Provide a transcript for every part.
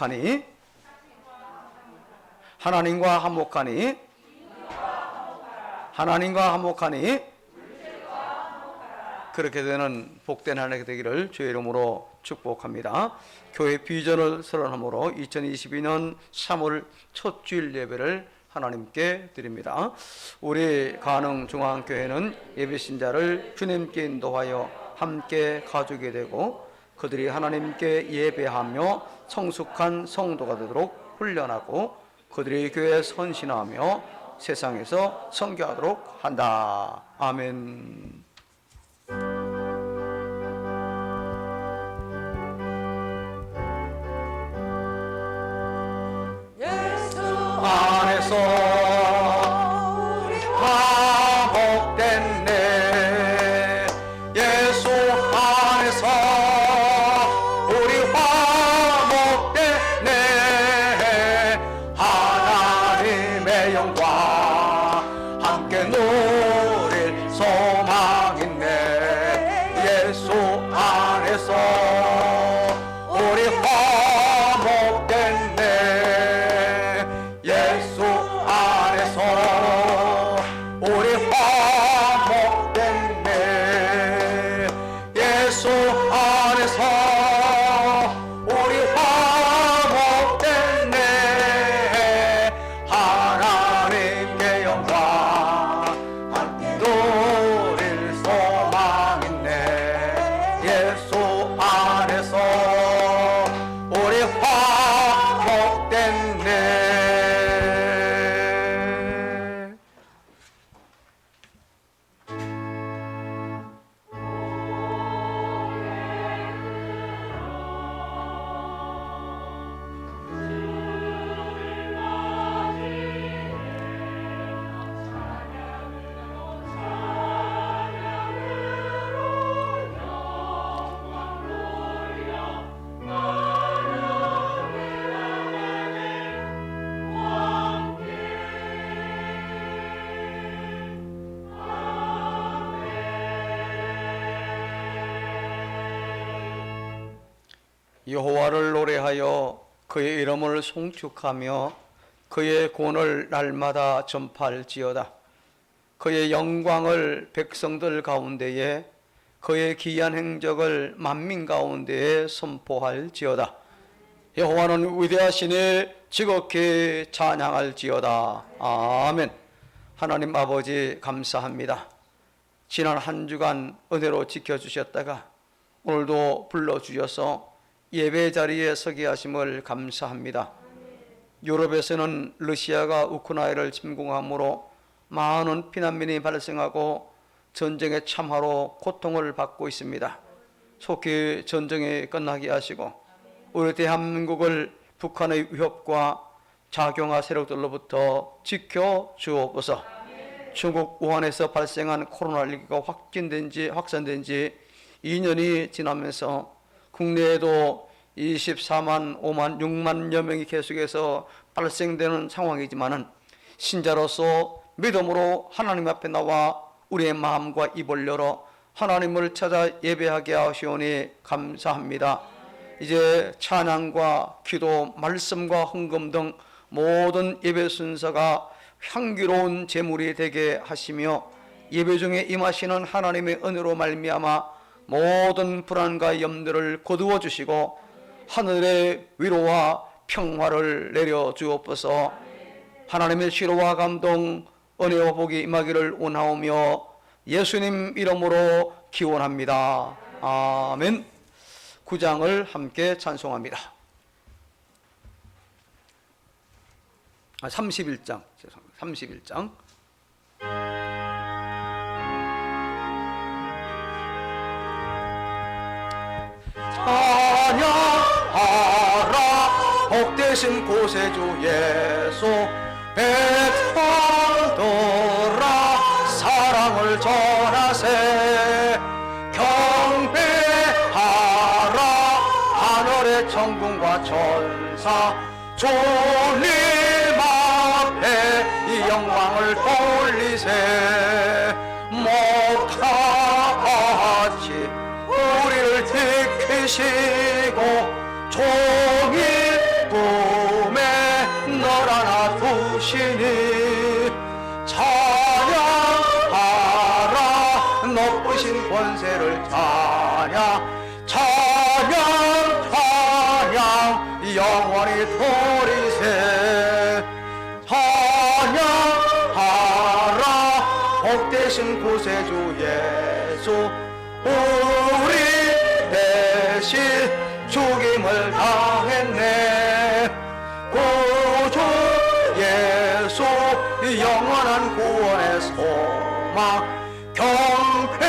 화목하니 하나님과 화목하니 하나님과 화목하니 그렇게 되는 복된 한 해가 되기를 주의 이름으로 축복합니다. 교회 비전을 선언함으로 2022년 3월 첫 주일 예배를 하나님께 드립니다. 우리 가능중앙교회는 예배신자를 주님께 인도하여 함께 가지게 되고 그들이 하나님께 예배하며 성숙한 성도가 되도록 훈련하고 그들이 교회에 선신하며 세상에서 선교하도록 한다. 아멘. 안에서 화목됐네. 예수 안에서 우리 화목됐네. 하나님의 영광 함께 누릴 소망 있네. 예수 안에서 우리 화목됐네. 예수 안에서 우리 화목됐네. 예수 안에서 우리 화목됐네. 하나님의 영광 함께 누릴 소망 있네. 예수 안에서 우리 화목됐네. 여호와를 노래하여 그의 이름을 송축하며 그의 구원을 날마다 전파할지어다. 그의 영광을 백성들 가운데에 그의 기이한 행적을 만민 가운데에 선포할지어다. 여호와는 위대하시니 지극히 찬양할지어다. 아멘. 하나님 아버지 감사합니다. 지난 한 주간 은혜로 지켜주셨다가 오늘도 불러주셔서 예배 자리에 서게 하심을 감사합니다. 유럽에서는 러시아가 우크라이나를 침공함으로 많은 피난민이 발생하고 전쟁의 참화로 고통을 받고 있습니다. 속히 전쟁이 끝나게 하시고 우리 대한민국을 북한의 위협과 작용화 세력들로부터 지켜 주옵소서. 중국 우한에서 발생한 코로나19가 확산된 지 2년이 지나면서 국내에도 24만, 5만, 6만여 명이 계속해서 발생되는 상황이지만은 신자로서 믿음으로 하나님 앞에 나와 우리의 마음과 입을 열어 하나님을 찾아 예배하게 하시오니 감사합니다. 이제 찬양과 기도, 말씀과 헌금 등 모든 예배 순서가 향기로운 제물이 되게 하시며 예배 중에 임하시는 하나님의 은혜로 말미암아 모든 불안과 염려를 거두어 주시고 하늘의 위로와 평화를 내려 주옵소서. 하나님의 치료와 감동, 은혜와 복이 임하기를 원하오며 예수님 이름으로 기원합니다. 아멘. 9장을 함께 찬송합니다. 31장, 죄송합니다. 31장. 찬양하라 복되신 구세주 예수. 백성들아 사랑을 전하세. 경배하라 하늘의 천군과 천사. 주님 앞에 이 영광을 돌리세. 목타같이 우리를 지키시고 종일 오시니 찬양하라 높으신 권세를 찬양 영원히 도리세 찬양하라 복되신 구세주 예수 우리 대신 죽임을 당했네 구주 예수 영원한 구원의 소망 경배하며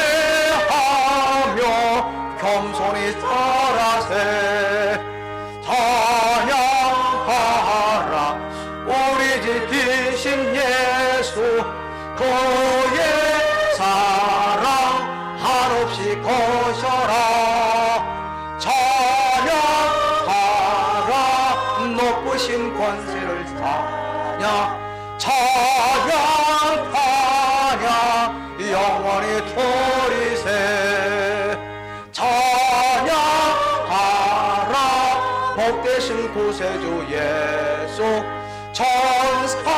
겸손히 따라세 찬양하라 우리 지키신 예수 그의 사랑 한없이 거셔라 찬양하라 높으신 권세를 찬양 영원히 도리세 찬양하라 복되신 구세주 예수 천사들아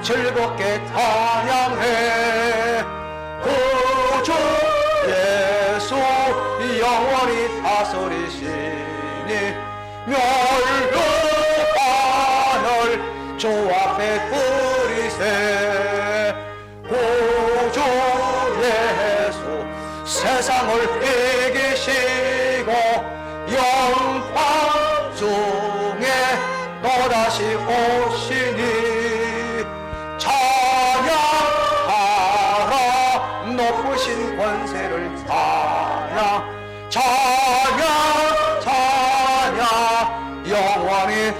즐겁게 찬양해 구주 예수 영원히 다스리시니 멸류관을 주 앞에 뿌리세 구주 예수 세상을 이기시고 영광 중에 또다시 오시니 찬양하라 높으신 권세를 찬양 영원히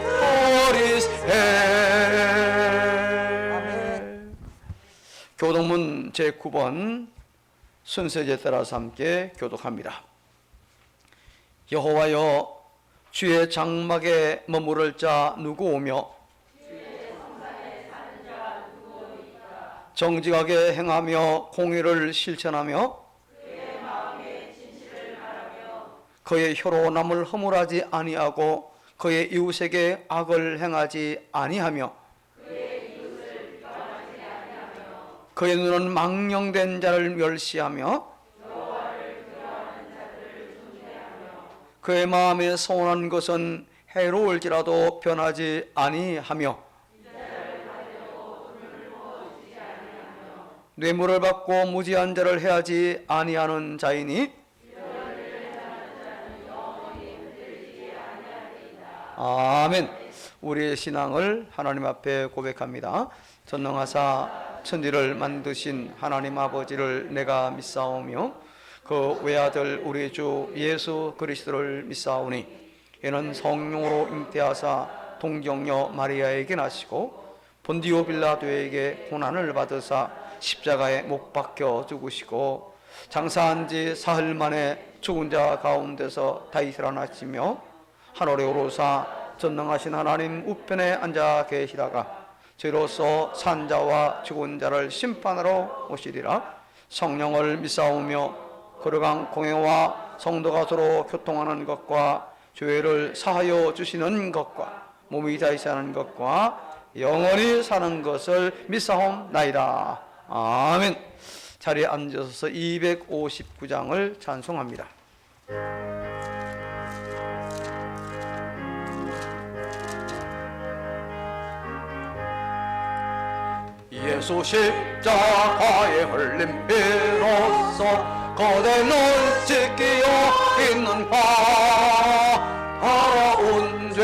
도리세. 교독문 제9번 순서에 따라서 함께 교독합니다. 여호와여 주의 장막에 머무를 자 누구 오며 정직하게 행하며 공의를 실천하며 그의 혀로 남을 허물하지 아니하고 그의 이웃에게 악을 행하지 아니하며 그의 눈은 망령된 자를 멸시하며 그의 마음에 소원한 것은 해로울지라도 변하지 아니하며 뇌물을 받고 무지한 자를 해하지 아니하는 자이니 아멘. 우리의 신앙을 하나님 앞에 고백합니다. 전능하사 천지를 만드신 하나님 아버지를 내가 믿사오며 그 외아들 우리 주 예수 그리스도를 믿사오니 이는 성령으로 잉태하사 동정녀 마리아에게 나시고 본디오 빌라도에게 고난을 받으사 십자가에 못 박혀 죽으시고 장사한 지 사흘 만에 죽은 자 가운데서 다시 살아나시며 하늘에 오르사 전능하신 하나님 우편에 앉아 계시다가 죄로서 산자와 죽은 자를 심판하러 오시리라. 성령을 믿사오며 거룩한 공회와 성도가 서로 교통하는 것과 죄를 사하여 주시는 것과 몸이 다시 사는 것과 영원히 사는 것을 믿사옵나이다. 아멘. 자리에 앉으셔서 259장을 찬송합니다. 예수 십자가에 흘린 피로써 거대는 찢기어 있는가 더러운 죄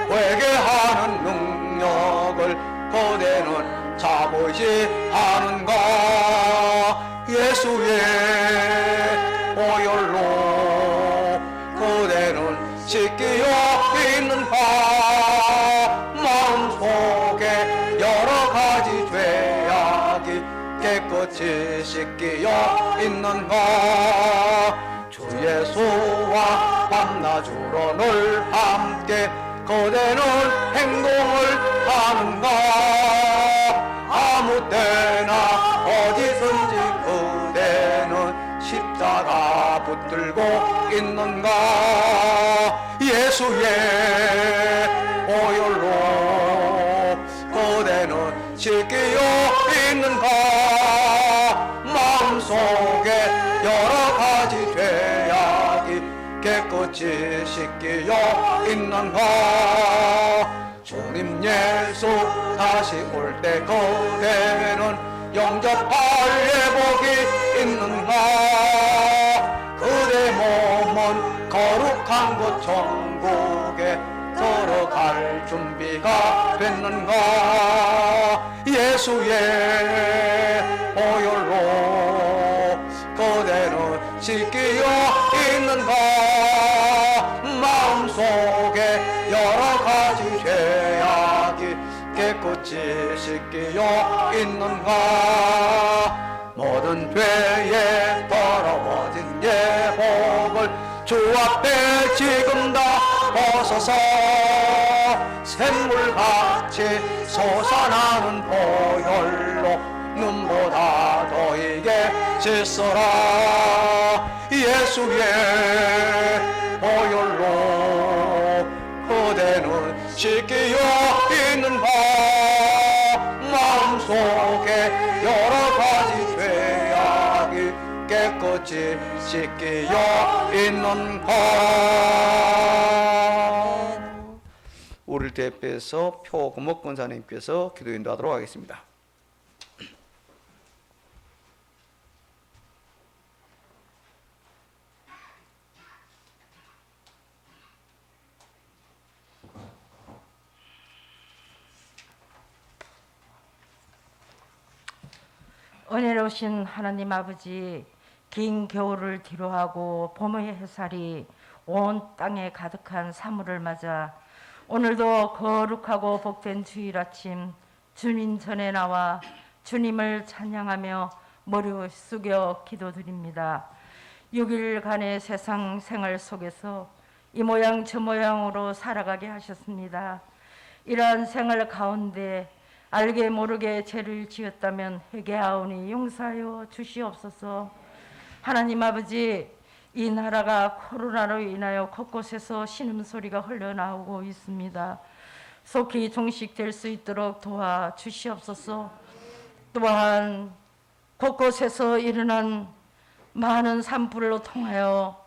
회개하는 능력을 거대는 잡으시 하는가 예수의 보혈로 거대는 찢기어 있는가 마음속에 여러 가지 죄악이 깨끗이 씻기어 있는가 주 예수와 밤낮으로 늘 함께 그대는 행동을 하는가 아무 때나 어디든지 그대는 십자가 붙들고 있는가 예수의 보혈로 깨끗이 씻기어 있는가. 주님 예수 다시 올 때 그대는 영접할 예복이 있는가. 그대 몸은 거룩한 그 천국에 들어갈 준비가 됐는가. 예수의 보혈로 그대는 씻기어 있는가. 마음속에 여러가지 죄악이 깨끗이 씻기어 있는가. 모든 죄에 더러워진 예복을 주 앞에 지금 다 벗어서 샘물같이 솟아나는 보혈로 눈보다 더이게 씻어라. 예수의 보혈로 그대는 씻기어 있는가. 마음속에 여러가지 죄악이 깨끗이 씻기어 있는가. 우리를 대표해서 표금옥 권사님께서 기도 인도하도록 하겠습니다. 은혜로우신 하나님 아버지, 긴 겨울을 뒤로하고 봄의 햇살이 온 땅에 가득한 사물을 맞아 오늘도 거룩하고 복된 주일 아침 주님 전에 나와 주님을 찬양하며 머리 숙여 기도드립니다. 6일간의 세상 생활 속에서 이 모양 저 모양으로 살아가게 하셨습니다. 이러한 생활 가운데 알게 모르게 죄를 지었다면 회개하오니 용서하여 주시옵소서. 하나님 아버지, 이 나라가 코로나로 인하여 곳곳에서 신음소리가 흘러나오고 있습니다. 속히 종식될 수 있도록 도와주시옵소서. 또한 곳곳에서 일어난 많은 산불로 통하여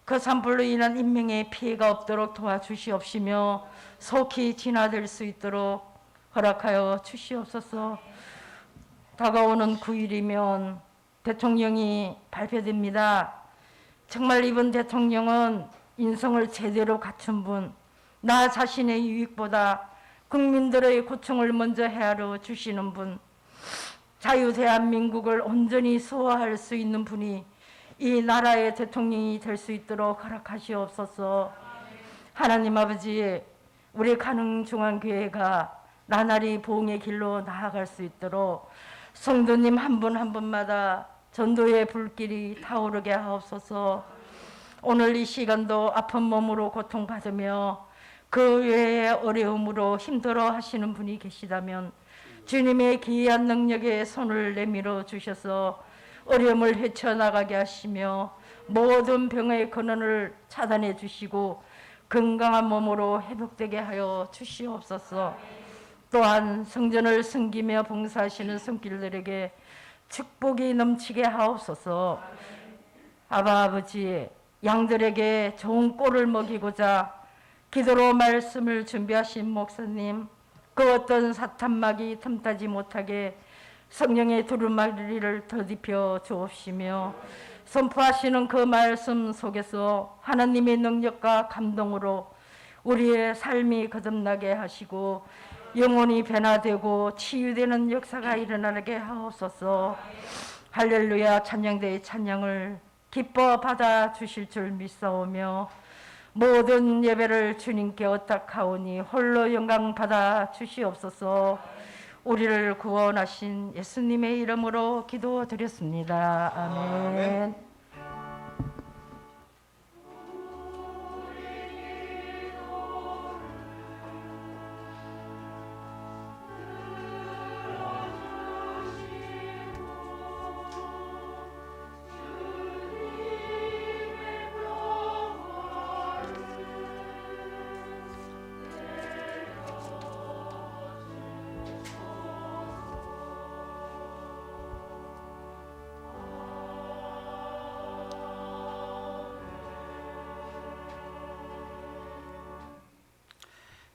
그 산불로 인한 인명의 피해가 없도록 도와주시옵시며 속히 진화될 수 있도록 허락하여 주시옵소서. 다가오는 9일이면 대통령이 발표됩니다. 정말 이번 대통령은 인성을 제대로 갖춘 분, 나 자신의 유익보다 국민들의 고충을 먼저 헤아려 주시는 분, 자유 대한민국을 온전히 수호할 수 있는 분이 이 나라의 대통령이 될 수 있도록 허락하시옵소서. 하나님 아버지, 우리 가능중앙교회가 나날이 부흥의 길로 나아갈 수 있도록 성도님 한 분 한 분마다 전도의 불길이 타오르게 하옵소서. 오늘 이 시간도 아픈 몸으로 고통받으며 그 외의 어려움으로 힘들어 하시는 분이 계시다면 주님의 기이한 능력에 손을 내밀어 주셔서 어려움을 헤쳐나가게 하시며 모든 병의 근원을 차단해 주시고 건강한 몸으로 회복되게 하여 주시옵소서. 또한 성전을 섬기며 봉사하시는 손길들에게 축복이 넘치게 하옵소서. 아버지, 양들에게 좋은 꼴을 먹이고자 기도로 말씀을 준비하신 목사님, 그 어떤 사탄막이 틈타지 못하게 성령의 두루마리를 더딥혀 주옵시며 선포하시는 그 말씀 속에서 하나님의 능력과 감동으로 우리의 삶이 거듭나게 하시고 영혼이 변화되고 치유되는 역사가 일어나게 하옵소서. 할렐루야. 찬양대의 찬양을 기뻐 받아 주실 줄 믿사오며 모든 예배를 주님께 의탁하오니 홀로 영광 받아 주시옵소서. 우리를 구원하신 예수님의 이름으로 기도드렸습니다. 아멘.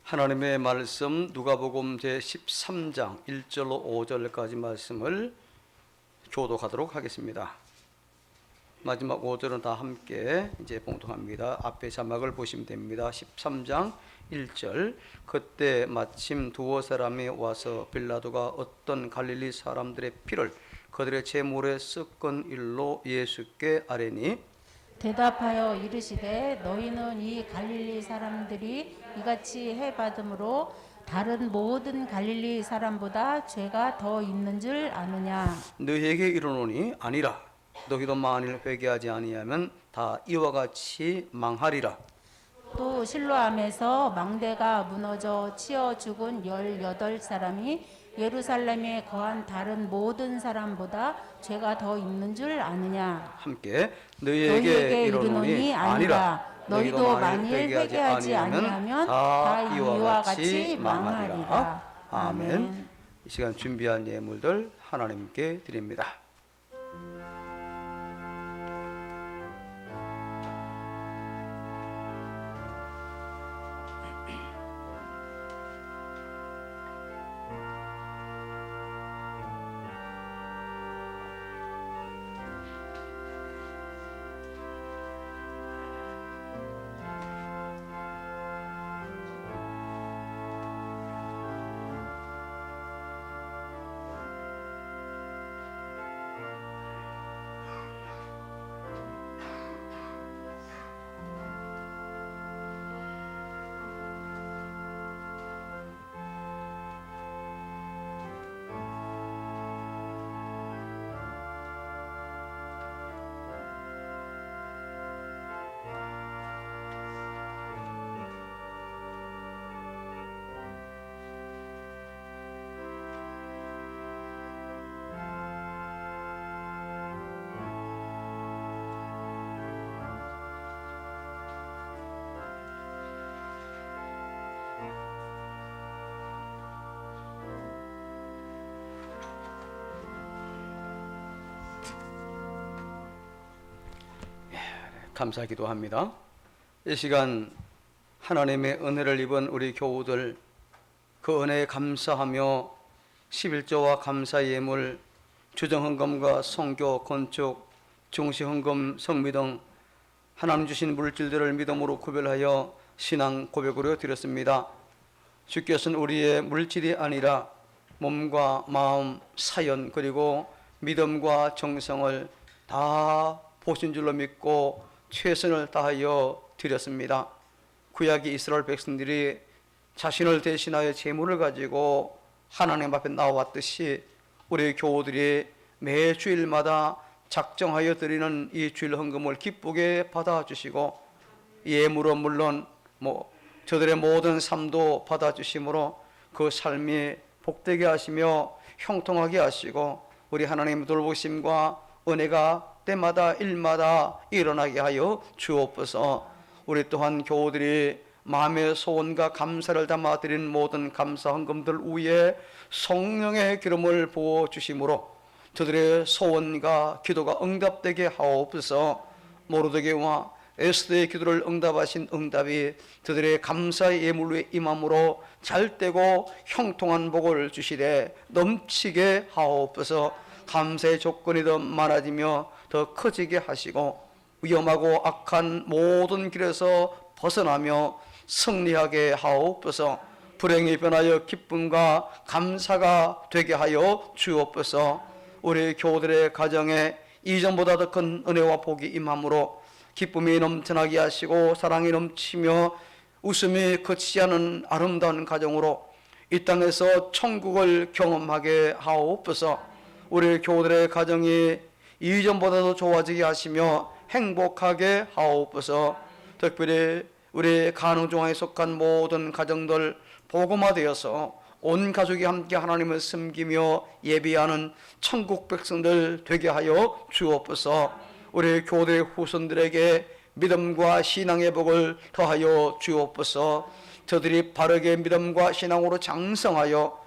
하나님의 말씀 누가복음 제13장 1절로 5절까지 말씀을 교독하도록 하겠습니다. 마지막 5절은 다 함께 이제 봉독합니다. 앞에 자막을 보시면 됩니다. 13장 1절. 그때 마침 두어 사람이 와서 빌라도가 어떤 갈릴리 사람들의 피를 그들의 제물에 섞은 일로 예수께 아뢰니 대답하여 이르시되 너희는 이 갈릴리 사람들이 이같이 해받음으로 다른 모든 갈릴리 사람보다 죄가 더 있는 줄 아느냐. 너희에게 이르노니 아니라 너희도 만일 회개하지 아니하면 다 이와 같이 망하리라. 또 실로암에서 망대가 무너져 치어 죽은 18사람이 예루살렘에 거한 다른 모든 사람보다 죄가 더 있는 줄 아느냐. 함께 너희에게 이르노니 아니라 너희도 만일 회개하지 아니하면 다 이와 같이 망하리라. 아멘. 이 시간 준비한 예물들 하나님께 드립니다. 감사하기도 합니다. 이 시간 하나님의 은혜를 입은 우리 교우들 그 은혜에 감사하며 11조와 감사 예물, 주정헌금과 성교, 건축, 중시헌금, 성미 등 하나님 주신 물질들을 믿음으로 구별하여 신앙 고백으로 드렸습니다. 주께서는 우리의 물질이 아니라 몸과 마음, 사연 그리고 믿음과 정성을 다 보신 줄로 믿고 최선을 다하여 드렸습니다. 구약의 이스라엘 백성들이 자신을 대신하여 제물을 가지고 하나님 앞에 나왔듯이 우리 교우들이 매 주일마다 작정하여 드리는 이 주일 헌금을 기쁘게 받아주시고 예물은 물론 저들의 모든 삶도 받아주심으로 그 삶이 복되게 하시며 형통하게 하시고 우리 하나님 돌보심과 은혜가 때마다 일마다 일어나게 하여 주옵소서. 우리 또한 교우들이 마음의 소원과 감사를 담아 드린 모든 감사 헌금들 위에 성령의 기름을 부어 주심으로 저들의 소원과 기도가 응답되게 하옵소서. 모르드게와 에스더의 기도를 응답하신 응답이 저들의 감사의 예물 위에 임함으로 잘되고 형통한 복을 주시되 넘치게 하옵소서. 감사의 조건이 더 많아지며 더 커지게 하시고 위험하고 악한 모든 길에서 벗어나며 승리하게 하옵소서. 불행이 변하여 기쁨과 감사가 되게 하여 주옵소서. 우리 교우들의 가정에 이전보다 더 큰 은혜와 복이 임함으로 기쁨이 넘쳐나게 하시고 사랑이 넘치며 웃음이 그치지 않은 아름다운 가정으로 이 땅에서 천국을 경험하게 하옵소서. 우리 교우들의 가정이 이전보다도 좋아지게 하시며 행복하게 하옵소서. 특별히 우리 간호종에 속한 모든 가정들 복음화되어서 온 가족이 함께 하나님을 섬기며 예비하는 천국 백성들 되게 하여 주옵소서. 우리 교우들의 후손들에게 믿음과 신앙의 복을 더하여 주옵소서. 저들이 바르게 믿음과 신앙으로 장성하여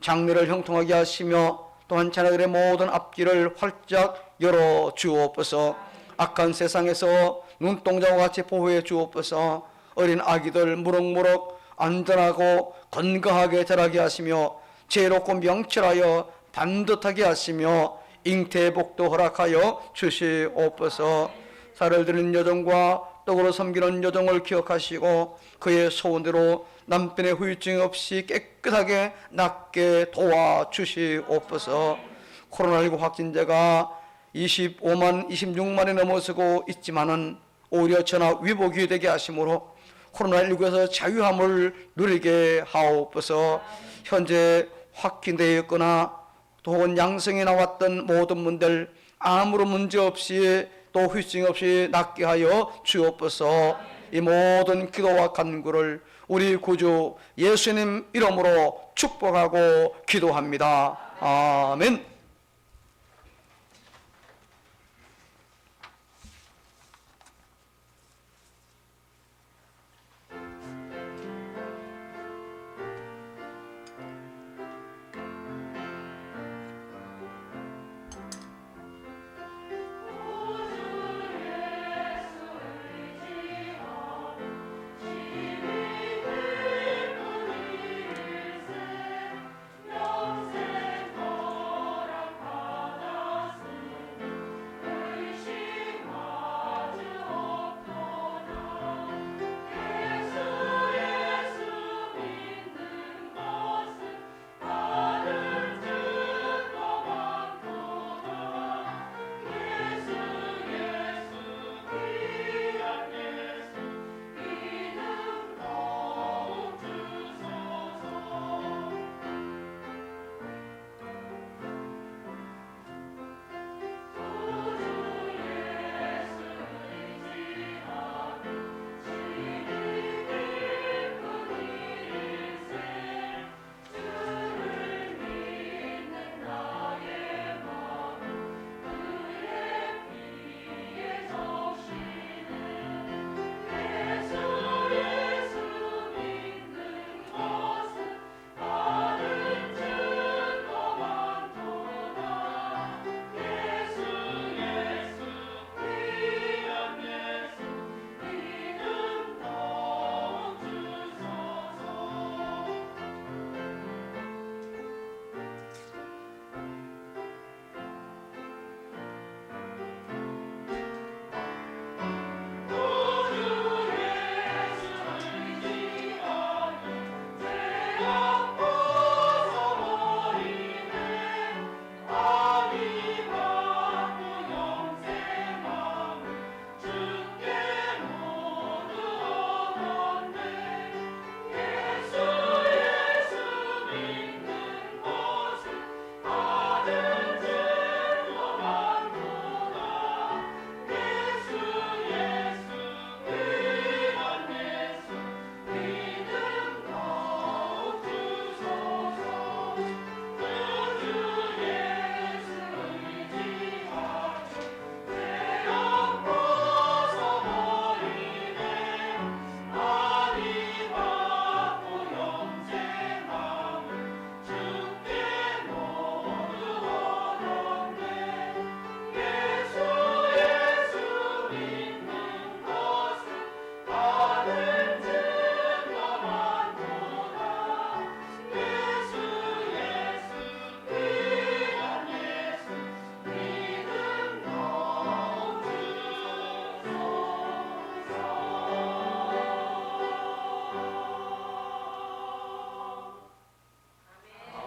장래를 형통하게 하시며 또한 자녀들의 모든 앞길을 활짝 열어 주옵소서. 악한 세상에서 눈동자와 같이 보호해 주옵소서. 어린 아기들 무럭무럭 안전하고 건강하게 자라게 하시며 지혜롭고 명철하여 반듯하게 하시며 잉태복도 허락하여 주시옵소서. 살을 드는 여정과 떡으로 섬기는 여정을 기억하시고 그의 소원대로 남편의 후유증 없이 깨끗하게 낫게 도와주시옵소서. 코로나19 확진자가 25만, 26만이 넘어서고 있지만은 오히려 전화 위복이 되게 하심으로 코로나19에서 자유함을 누리게 하옵소서. 현재 확진되어 있거나 또 혹은 양성이 나왔던 모든 분들 아무런 문제 없이 또 후유증 없이 낫게 하여 주옵소서. 이 모든 기도와 간구를 우리 구주 예수님 이름으로 축복하고 기도합니다. 아멘.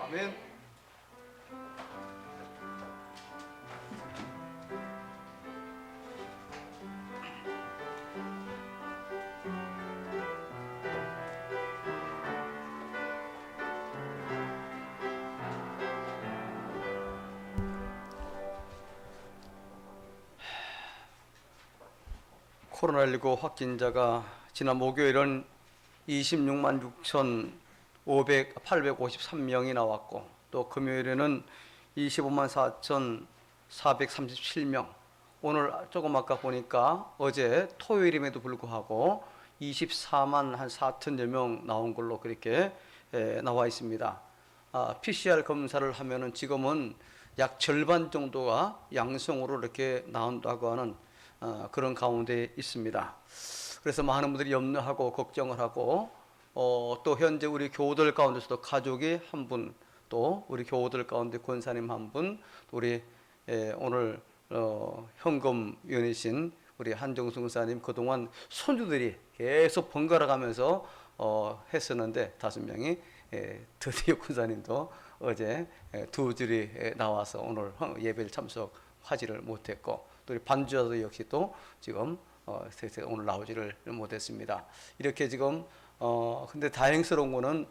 아멘. 코로나19 확진자가 지난 목요일은 26만 853명이 나왔고 또 금요일에는 25만 437명, 오늘 조금 아까 보니까 어제 토요일임에도 불구하고 24만 한 4천여 명 나온 걸로 그렇게 나와 있습니다. PCR 검사를 하면은 지금은 약 절반 정도가 양성으로 이렇게 나온다고 하는 그런 가운데 있습니다. 그래서 많은 분들이 염려하고 걱정을 하고 또 현재 우리 교우들 가운데서도 가족이 한 분, 또 우리 교우들 가운데 권사님 한 분, 또 우리 오늘 현금위원이신 우리 한정수 권사님, 그동안 손주들이 계속 번갈아 가면서 했었는데 5명이 드디어 권사님도 어제 두 줄이 나와서 오늘 예배를 참석하지를 못했고, 또 우리 반주자도 역시 또 지금 오늘 나오지를 못했습니다. 이렇게 지금 근데 다행스러운 거는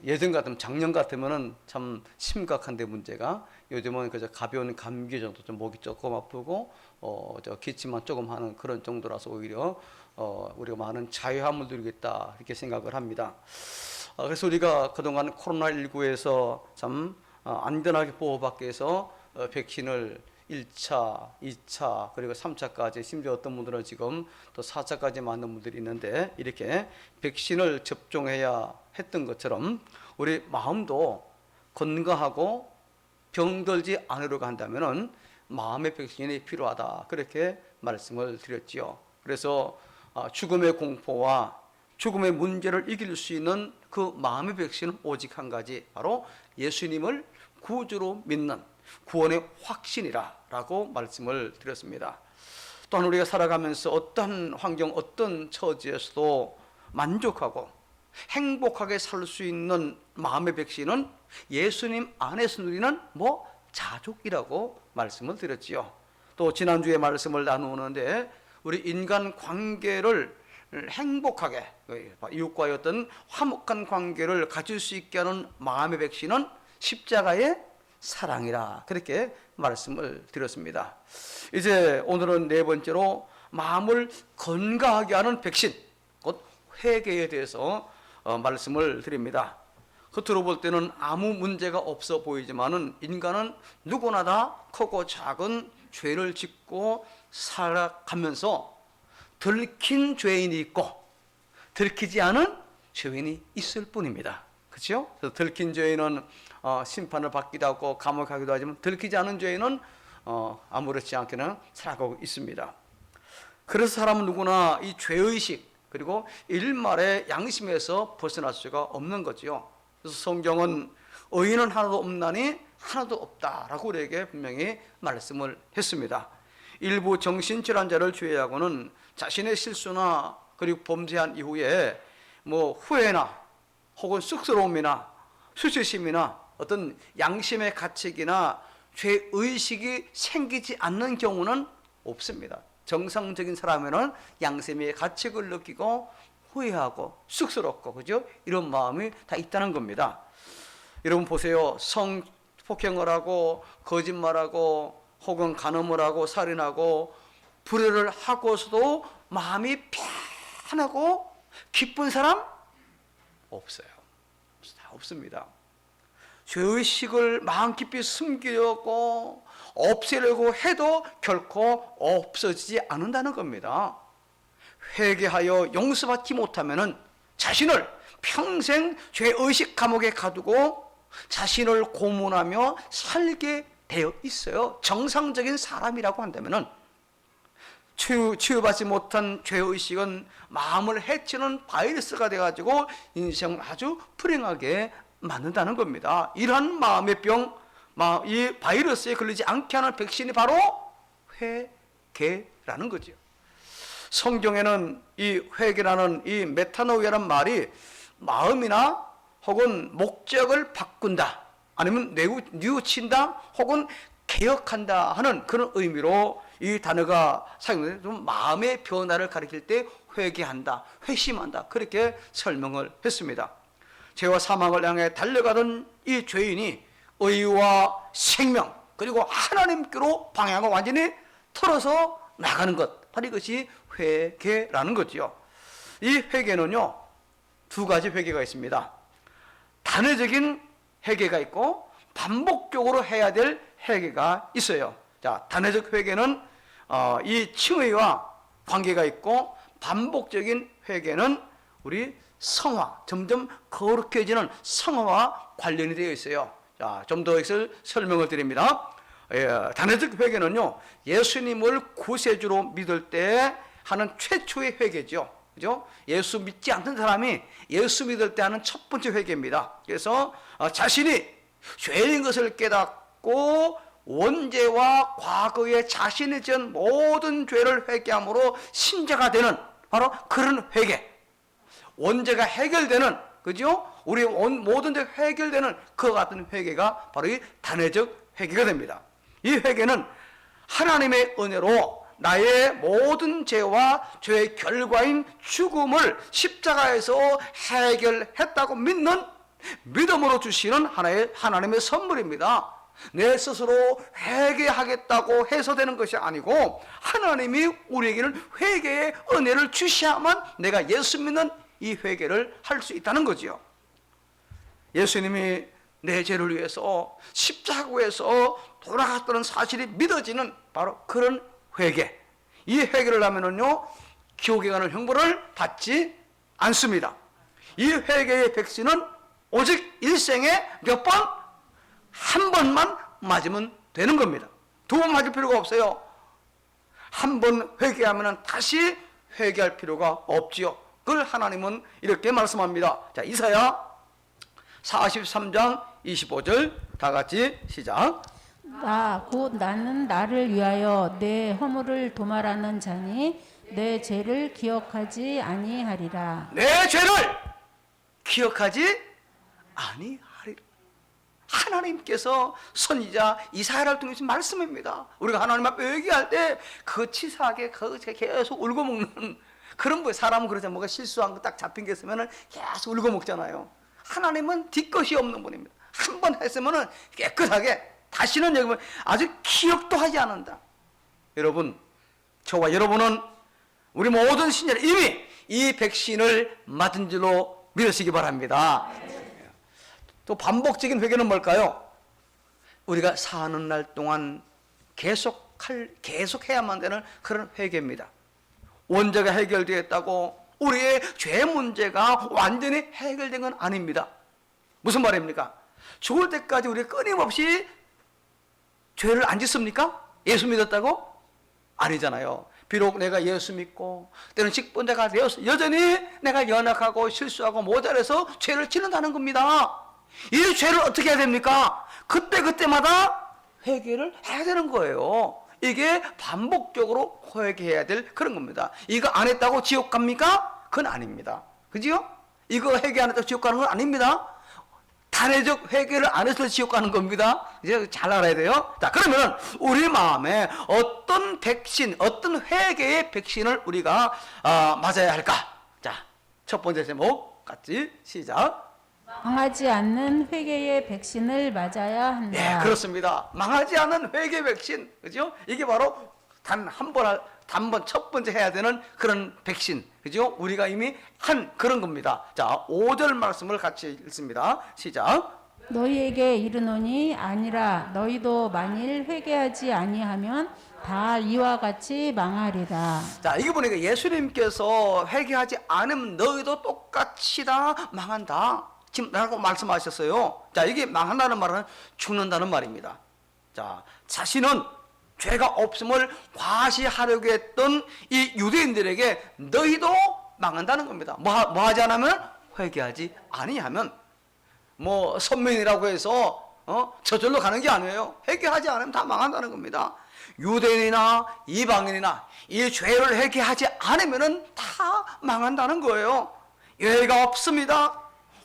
예전 같으면, 작년 같으면은 참 심각한데 문제가, 요즘은 그저 가벼운 감기 정도, 좀 목이 조금 아프고 저 기침만 조금 하는 그런 정도라서 오히려 우리가 많은 자유함을 누리고 있다, 이렇게 생각을 합니다. 그래서 우리가 그동안 코로나19에서 참 안전하게 보호받기 위해서 백신을 1차, 2차, 그리고 3차까지, 심지어 어떤 분들은 지금 또 4차까지 맞는 분들이 있는데, 이렇게 백신을 접종해야 했던 것처럼 우리 마음도 건강하고 병들지 않으려고 한다면은 마음의 백신이 필요하다, 그렇게 말씀을 드렸지요. 그래서 죽음의 공포와 죽음의 문제를 이길 수 있는 그 마음의 백신은 오직 한 가지, 바로 예수님을 구주로 믿는 구원의 확신이라고 말씀을 드렸습니다. 또한 우리가 살아가면서 어떤 환경, 어떤 처지에서도 만족하고 행복하게 살 수 있는 마음의 백신은 예수님 안에서 누리는 자족이라고 말씀을 드렸지요. 또 지난주에 말씀을 나누는데, 우리 인간 관계를 행복하게, 이웃과의 어떤 화목한 관계를 가질 수 있게 하는 마음의 백신은 십자가의 사랑이라, 그렇게 말씀을 드렸습니다. 이제 오늘은 네 번째로 마음을 건강하게 하는 백신, 곧 회개에 대해서 말씀을 드립니다. 겉으로 볼 때는 아무 문제가 없어 보이지만은 인간은 누구나 다 크고 작은 죄를 짓고 살아가면서 들킨 죄인이 있고 들키지 않은 죄인이 있을 뿐입니다. 그렇죠? 그래서 들킨 죄인은 심판을 받기도 하고 감옥에 가기도 하지만, 들키지 않은 죄인은 아무렇지 않게는 살아가고 있습니다. 그래서 사람은 누구나 이 죄의식, 그리고 일말의 양심에서 벗어날 수가 없는 거지요. 그래서 성경은 의인은 하나도 없나니 하나도 없다라고 우리에게 분명히 말씀을 했습니다. 일부 정신질환자를 제외하고는 자신의 실수나 그리고 범죄한 이후에 후회나 혹은 쑥스러움이나 수치심이나 어떤 양심의 가책이나 죄의식이 생기지 않는 경우는 없습니다. 정상적인 사람에는 양심의 가책을 느끼고 후회하고 쑥스럽고, 그죠? 이런 마음이 다 있다는 겁니다. 여러분 보세요. 성폭행을 하고 거짓말하고 혹은 간음을 하고 살인하고 불의를 하고서도 마음이 편하고 기쁜 사람 없어요. 다 없습니다. 죄의식을 마음 깊이 숨기려고 없애려고 해도 결코 없어지지 않는다는 겁니다. 회개하여 용서받지 못하면은 자신을 평생 죄의식 감옥에 가두고 자신을 고문하며 살게 되어 있어요. 정상적인 사람이라고 한다면은 치유받지 못한 죄의식은 마음을 해치는 바이러스가 돼가지고 인생을 아주 불행하게 만든다는 겁니다. 이러한 마음의 병, 이 바이러스에 걸리지 않게 하는 백신이 바로 회개라는 거죠. 성경에는 이 회개라는 이 메타노이아라는 말이 마음이나 혹은 목적을 바꾼다, 아니면 뉘우친다, 혹은 개혁한다 하는 그런 의미로 이 단어가 사용돼서 좀 마음의 변화를 가리킬 때 회개한다, 회심한다, 그렇게 설명을 했습니다. 죄와 사망을 향해 달려가던 이 죄인이 의와 생명, 그리고 하나님께로 방향을 완전히 틀어서 나가는 것, 바로 이것이 회개라는 거죠. 이 회개는요, 두 가지 회개가 있습니다. 단회적인 회개가 있고 반복적으로 해야 될 회개가 있어요. 자, 단회적 회개는 이 칭의와 관계가 있고, 반복적인 회개는 우리 성화, 점점 거룩해지는 성화와 관련이 되어 있어요. 자, 좀 더 이것을 설명을 드립니다. 단회적 회개는요, 예수님을 구세주로 믿을 때 하는 최초의 회개죠. 그죠? 예수 믿지 않는 사람이 예수 믿을 때 하는 첫 번째 회개입니다. 그래서 자신이 죄인 것을 깨닫고 원죄와 과거에 자신이 지은 모든 죄를 회개함으로 신자가 되는 바로 그런 회개. 원죄가 해결되는, 그죠? 우리 모든 죄 해결되는 그와 같은 회개가 바로 이 단회적 회개가 됩니다. 이 회개는 하나님의 은혜로 나의 모든 죄와 죄의 결과인 죽음을 십자가에서 해결했다고 믿는 믿음으로 주시는 하나님의 선물입니다. 내 스스로 회개하겠다고 해서 되는 것이 아니고 하나님이 우리에게는 회개의 은혜를 주셔야만 내가 예수 믿는 이 회개를 할 수 있다는 거지요. 예수님이 내 죄를 위해서 십자가에서 돌아갔다는 사실이 믿어지는 바로 그런 회개. 이 회개를 하면은요, 지옥에 가는 형벌을 받지 않습니다. 이 회개의 백신은 오직 일생에 몇 번? 한 번만 맞으면 되는 겁니다. 두 번 맞을 필요가 없어요. 한 번 회개하면은 다시 회개할 필요가 없지요. 그걸 하나님은 이렇게 말씀합니다. 자, 이사야 43장 25절 다 같이 시작. 곧 나는 나를 위하여 내 허물을 도말하는 자니 내 죄를 기억하지 아니하리라. 내 죄를 기억하지 아니하리라. 하나님께서 선지자 이사야를 통해서 말씀입니다. 우리가 하나님 앞에 얘기할 때 그 치사하게 계속 울고 먹는 그런 거예요. 사람은 그러잖아요. 뭐가 실수한 거 딱 잡힌 게 있으면 계속 울고 먹잖아요. 하나님은 뒤끝이 없는 분입니다. 한 번 했으면 깨끗하게 다시는 여러분 아주 기억도 하지 않는다. 여러분, 저와 여러분은 우리 모든 신자를 이미 이 백신을 맞은 줄로 믿으시기 바랍니다. 또 반복적인 회개는 뭘까요? 우리가 사는 날 동안 계속해야만 되는 그런 회개입니다. 원죄가 해결되었다고 우리의 죄 문제가 완전히 해결된 건 아닙니다. 무슨 말입니까? 죽을 때까지 우리가 끊임없이 죄를 안 짓습니까? 예수 믿었다고? 아니잖아요. 비록 내가 예수 믿고 때는 직분자가 되어서 여전히 내가 연약하고 실수하고 모자라서 죄를 짓는다는 겁니다. 이 죄를 어떻게 해야 됩니까? 그때마다 회개를 해야 되는 거예요. 이게 반복적으로 회개해야 될 그런 겁니다. 이거 안 했다고 지옥 갑니까? 그건 아닙니다. 그죠? 이거 회개 안 했다고 지옥 가는 건 아닙니다. 단회적 회개를 안 해서 지옥 가는 겁니다. 이제 잘 알아야 돼요. 자, 그러면 우리 마음에 어떤 백신, 어떤 회개의 백신을 우리가 맞아야 할까? 자, 첫 번째 제목 같이 시작. 망하지 않는 회개의 백신을 맞아야 한다. 네, 그렇습니다. 망하지 않는 회개 백신, 그죠? 이게 바로 단 한 번 첫 번째 해야 되는 그런 백신, 그죠? 우리가 이미 한 그런 겁니다. 자, 5절 말씀을 같이 읽습니다. 시작. 너희에게 이르노니 아니라 너희도 만일 회개하지 아니하면 다 이와 같이 망하리라. 자, 이게 보니까 예수님께서 회개하지 않으면 너희도 똑같이 다 망한다. 지금 라고 말씀하셨어요. 자, 이게 망한다는 말은 죽는다는 말입니다. 자, 자신은 죄가 없음을 과시하려고 했던 이 유대인들에게 너희도 망한다는 겁니다. 뭐 하지 않으면? 회개하지 아니하면. 뭐 선민이라고 해서 저절로 가는 게 아니에요. 회개하지 않으면 다 망한다는 겁니다. 유대인이나 이방인이나 이 죄를 회개하지 않으면 다 망한다는 거예요. 예외가 없습니다.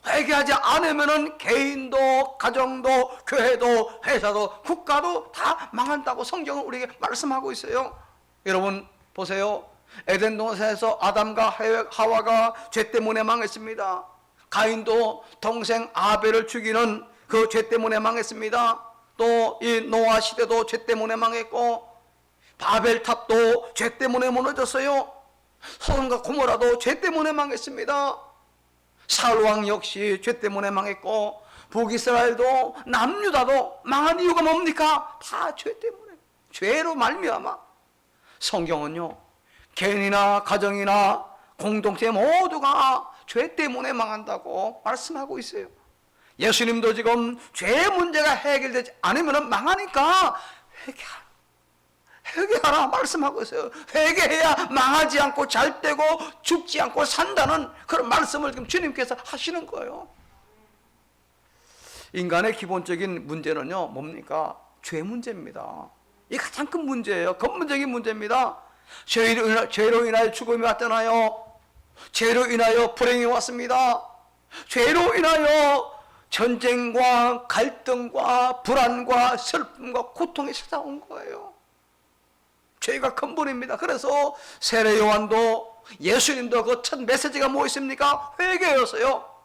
회개하지 않으면 개인도, 가정도, 교회도, 회사도, 국가도 다 망한다고 성경은 우리에게 말씀하고 있어요. 여러분 보세요. 에덴 동산에서 아담과 하와가 죄 때문에 망했습니다. 가인도 동생 아벨을 죽이는 그 죄 때문에 망했습니다. 또 이 노아 시대도 죄 때문에 망했고, 바벨탑도 죄 때문에 무너졌어요. 소돔과 고모라도 죄 때문에 망했습니다. 사울왕 역시 죄 때문에 망했고, 북이스라엘도 남유다도 망한 이유가 뭡니까? 다 죄 때문에, 죄로 말미암아. 성경은요, 개인이나 가정이나 공동체 모두가 죄 때문에 망한다고 말씀하고 있어요. 예수님도 지금 죄 문제가 해결되지 않으면 망하니까 회개하라 말씀하고 있어요. 회개해야 망하지 않고 잘되고 죽지 않고 산다는 그런 말씀을 지금 주님께서 하시는 거예요. 인간의 기본적인 문제는요, 뭡니까? 죄 문제입니다. 이 가장 큰 문제예요. 근본적인 문제입니다. 죄로 인하여 죽음이 왔잖아요. 죄로 인하여 불행이 왔습니다. 죄로 인하여 전쟁과 갈등과 불안과 슬픔과 고통이 찾아온 거예요. 죄가 근본입니다. 그래서 세례 요한도 예수님도 그 첫 메시지가 뭐 있습니까? 회개였어요.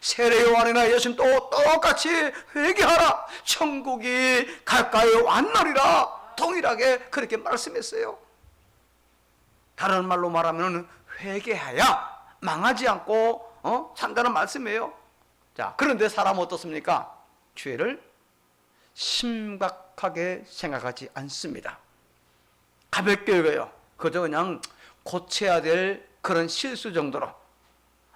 세례 요한이나 예수님도 똑같이 회개하라, 천국이 가까이 왔느니라, 동일하게 그렇게 말씀했어요. 다른 말로 말하면 회개해야 망하지 않고 산다는 말씀이에요. 자, 그런데 사람은 어떻습니까? 죄를 심각하게 생각하지 않습니다. 가볍게 여겨요. 그저 그냥 고쳐야 될 그런 실수 정도로,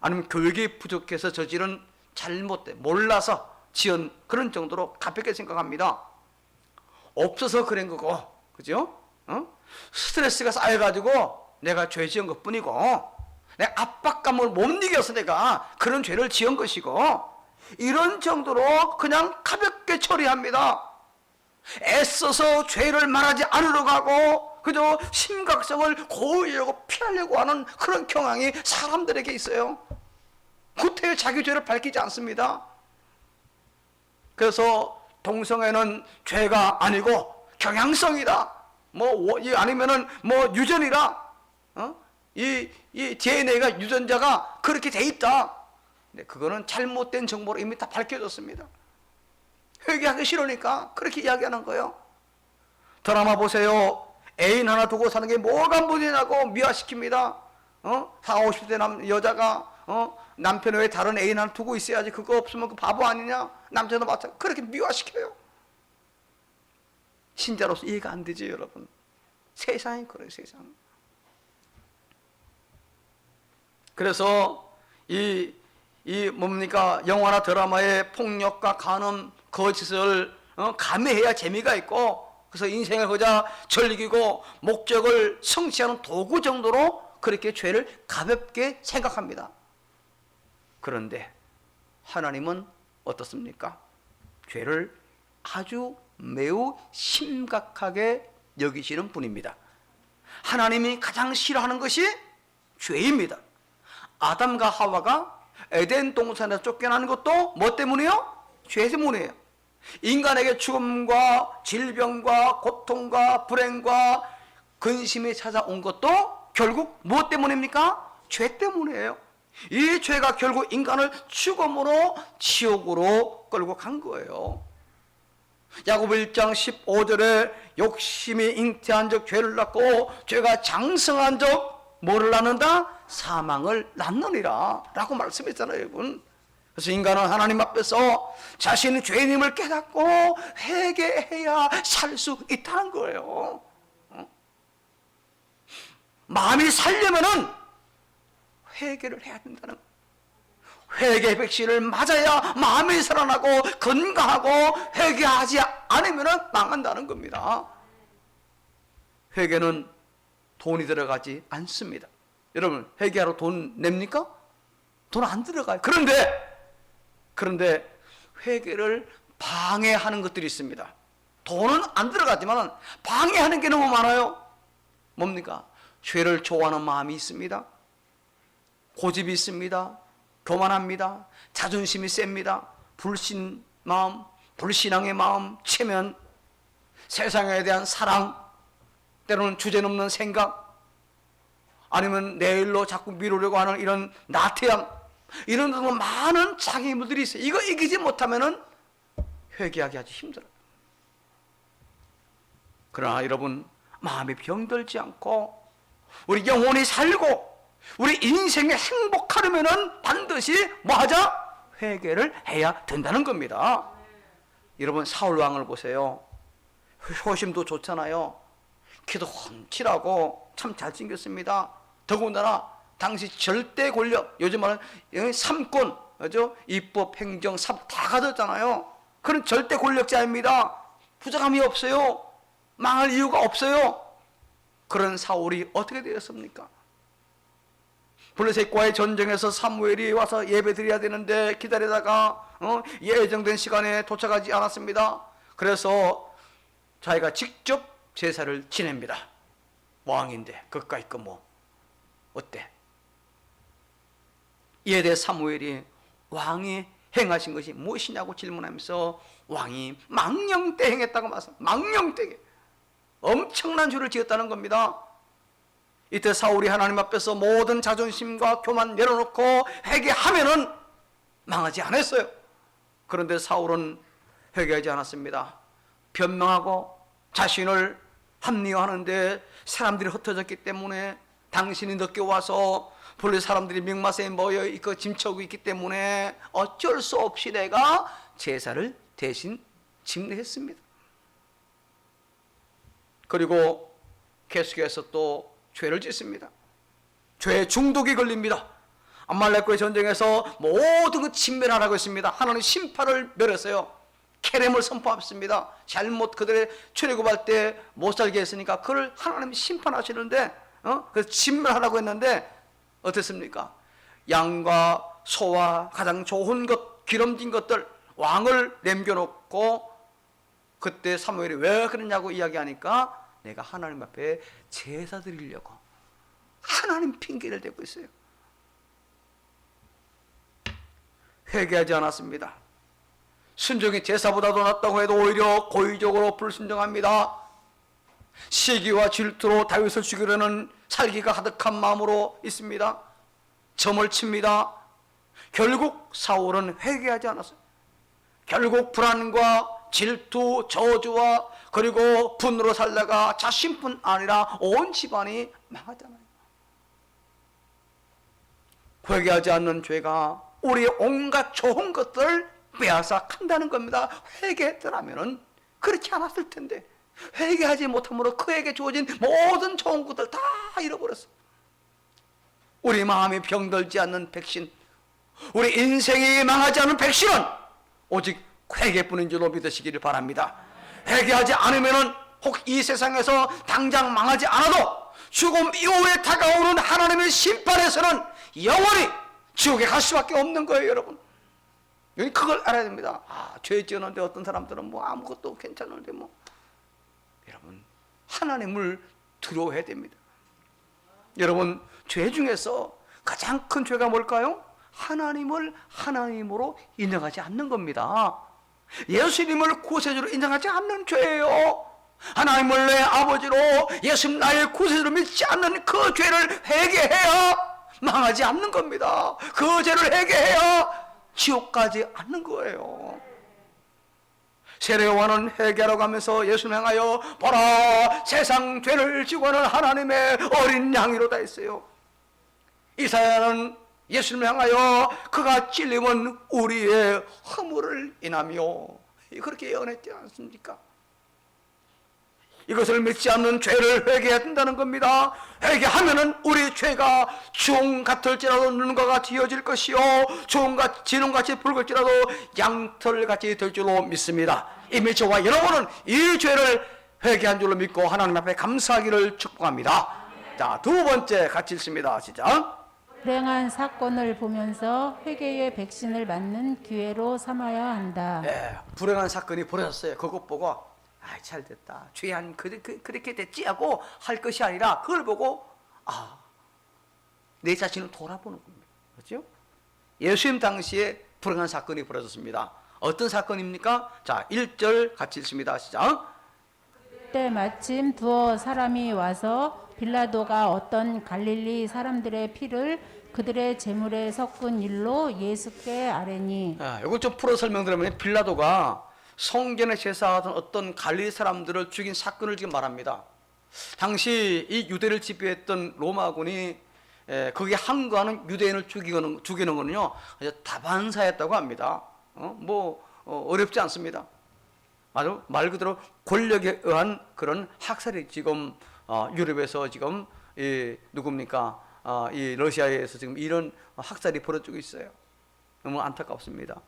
아니면 교육이 부족해서 저지른 잘못된, 몰라서 지은 그런 정도로 가볍게 생각합니다. 없어서 그런 거고, 그죠? 스트레스가 쌓여가지고 내가 죄 지은 것 뿐이고, 내 압박감을 못 이겨서 내가 그런 죄를 지은 것이고, 이런 정도로 그냥 가볍게 처리합니다. 애써서 죄를 말하지 않으려고 하고 그저 심각성을 고의하고 피하려고 하는 그런 경향이 사람들에게 있어요. 구태여 자기 죄를 밝히지 않습니다. 그래서 동성애는 죄가 아니고 경향성이다, 아니면은 유전이다, 이 DNA가 유전자가 그렇게 돼 있다. 근데 그거는 잘못된 정보로 이미 다 밝혀졌습니다. 회개하기 싫으니까 그렇게 이야기하는 거예요. 드라마 보세요. 애인 하나 두고 사는 게 뭐가 문제냐고 미화시킵니다. 40, 50대 여자가 남편 외에 다른 애인 하나 두고 있어야지, 그거 없으면 그 바보 아니냐, 남자도 마찬가지, 그렇게 미화시켜요. 신자로서 이해가 안 되죠, 여러분. 세상이 그래요, 세상. 그래서 영화나 드라마의 폭력과 간음, 거짓을 감해야 재미가 있고, 그래서 인생을 그저 즐기고 목적을 성취하는 도구 정도로 그렇게 죄를 가볍게 생각합니다. 그런데 하나님은 어떻습니까? 죄를 아주 매우 심각하게 여기시는 분입니다. 하나님이 가장 싫어하는 것이 죄입니다. 아담과 하와가 에덴 동산에서 쫓겨나는 것도 뭐 때문이에요? 죄 때문이에요. 인간에게 죽음과 질병과 고통과 불행과 근심이 찾아온 것도 결국 무엇 때문입니까? 죄 때문이에요. 이 죄가 결국 인간을 죽음으로, 지옥으로 끌고 간 거예요. 야고보 1장 15절에 욕심이 잉태한 적 죄를 낳고 죄가 장성한 적 뭐를 낳는다? 사망을 낳느니라 라고 말씀했잖아요, 여러분. 그래서 인간은 하나님 앞에서 자신의 죄인임을 깨닫고 회개해야 살 수 있다는 거예요. 마음이 살려면은 회개를 해야 된다는 거예요. 회개 백신을 맞아야 마음이 살아나고 건강하고, 회개하지 않으면은 망한다는 겁니다. 회개는 돈이 들어가지 않습니다. 여러분, 회개하러 돈 냅니까? 돈 안 들어가요. 그런데 회개를 방해하는 것들이 있습니다. 돈은 안 들어가지만 방해하는 게 너무 많아요. 뭡니까? 죄를 좋아하는 마음이 있습니다. 고집이 있습니다. 교만합니다. 자존심이 셉니다. 불신 마음, 불신앙의 마음, 체면, 세상에 대한 사랑, 때로는 주제넘는 생각, 아니면 내일로 자꾸 미루려고 하는 이런 나태함, 이런 등의 많은 장애물들이 있어요. 이거 이기지 못하면은 회개하기 아주 힘들어요. 그러나 여러분, 마음이 병들지 않고 우리 영혼이 살고 우리 인생이 행복하려면은 반드시 뭐하자? 회개를 해야 된다는 겁니다. 여러분, 사울 왕을 보세요. 효심도 좋잖아요. 키도 훤칠하고 참 잘생겼습니다. 더군다나 당시 절대 권력, 요즘 말하는 삼권, 그죠? 입법, 행정, 사 다 가졌잖아요. 그런 절대 권력자입니다. 부정함이 없어요. 망할 이유가 없어요. 그런 사울이 어떻게 되었습니까? 블레셋과의 전쟁에서 사무엘이 와서 예배 드려야 되는데 기다리다가 예정된 시간에 도착하지 않았습니다. 그래서 자기가 직접 제사를 지냅니다. 왕인데 그까이 거 뭐 어때? 이에 대해 사무엘이 왕이 행하신 것이 무엇이냐고 질문하면서 왕이 망령때 행했다고 말씀합니다. 망령때 엄청난 죄를 지었다는 겁니다. 이때 사울이 하나님 앞에서 모든 자존심과 교만 내려놓고 회개하면은 망하지 않았어요. 그런데 사울은 회개하지 않았습니다. 변명하고 자신을 합리화하는데 사람들이 흩어졌기 때문에, 당신이 늦게 와서 본래 사람들이 mikmas에 모여 있고 짐쳐오고 있기 때문에 어쩔 수 없이 내가 제사를 대신 집례했습니다. 그리고 계속해서 또 죄를 짓습니다. 죄에 중독이 걸립니다. 암말렉과의 전쟁에서 모든 그 진멸하라고 했습니다. 하나님 심판을 멸했어요. 케렘을 선포했습니다. 잘못 그들의 출애굽할 때 못 살게 했으니까 그를 하나님 심판하시는데 그래서 진멸하라고 했는데 어땠습니까? 양과 소와 가장 좋은 것, 기름진 것들, 왕을 남겨놓고, 그때 사무엘이 왜 그러냐고 이야기하니까 내가 하나님 앞에 제사 드리려고 하나님 핑계를 대고 있어요. 회개하지 않았습니다. 순종이 제사보다도 낫다고 해도 오히려 고의적으로 불순종합니다. 시기와 질투로 다윗을 죽이려는 살기가 가득한 마음으로 있습니다. 점을 칩니다. 결국 사울은 회개하지 않았어요. 결국 불안과 질투, 저주와 그리고 분노로 살다가 자신뿐 아니라 온 집안이 망하잖아요. 회개하지 않는 죄가 우리의 온갖 좋은 것들을 빼앗아 간다는 겁니다. 회개했더라면 그렇지 않았을 텐데, 회개하지 못함으로 그에게 주어진 모든 좋은 것들 다 잃어버렸어. 우리 마음이 병들지 않는 백신, 우리 인생이 망하지 않는 백신은 오직 회개뿐인 줄로 믿으시기를 바랍니다. 회개하지 않으면 혹 이 세상에서 당장 망하지 않아도 죽음 이후에 다가오는 하나님의 심판에서는 영원히 지옥에 갈 수밖에 없는 거예요, 여러분. 여기 그걸 알아야 됩니다. 죄 지었는데 어떤 사람들은 뭐 아무것도 괜찮은데 뭐. 여러분, 하나님을 두려워해야 됩니다. 여러분, 죄 중에서 가장 큰 죄가 뭘까요? 하나님을 하나님으로 인정하지 않는 겁니다. 예수님을 구세주로 인정하지 않는 죄예요. 하나님을 내 아버지로, 예수님 나의 구세주로 믿지 않는 그 죄를 회개해야 망하지 않는 겁니다. 그 죄를 회개해야 지옥 가지 않는 거예요. 세례요한은 회개하러 가면서 예수님 향하여 보라, 세상 죄를 지고 하는 하나님의 어린 양이로다 했어요. 이사야는 예수님 향하여 그가 찔림은 우리의 허물을 인하며, 그렇게 예언했지 않습니까? 이것을 믿지 않는 죄를 회개해야 된다는 겁니다. 회개하면은 우리 죄가 중 같을지라도 눈과 같이 이어질 것이요, 지능같이 붉을지라도 양털같이 될 줄로 믿습니다. 이미 저와 여러분은 이 죄를 회개한 줄로 믿고 하나님 앞에 감사하기를 축복합니다. 자, 두 번째 같이 읽습니다. 시작. 불행한 사건을 보면서 회개의 백신을 맞는 기회로 삼아야 한다. 네, 불행한 사건이 벌어졌어요. 그것 보고 잘 됐다, 죄한 그렇게 됐지 하고 할 것이 아니라 그걸 보고 내 자신을 돌아보는 겁니다. 그렇죠? 예수님 당시에 불행한 사건이 벌어졌습니다. 어떤 사건입니까? 자, 1절 같이 읽습니다. 시작. 그때 마침 두어 사람이 와서 빌라도가 어떤 갈릴리 사람들의 피를 그들의 제물에 섞은 일로 예수께 아뢰니. 이걸 좀 풀어 설명드리면, 빌라도가 성전에 제사하던 어떤 갈릴리 사람들을 죽인 사건을 지금 말합니다. 당시 이 유대를 지배했던 로마군이 거기에 항거하는 유대인을 죽이는 거는요 아주 다반사였다고 합니다. 어렵지 않습니다. 아주 말 그대로 권력에 의한 그런 학살이 지금 유럽에서 지금 누굽니까? 이 러시아에서 지금 이런 학살이 벌어지고 있어요. 너무 안타깝습니다.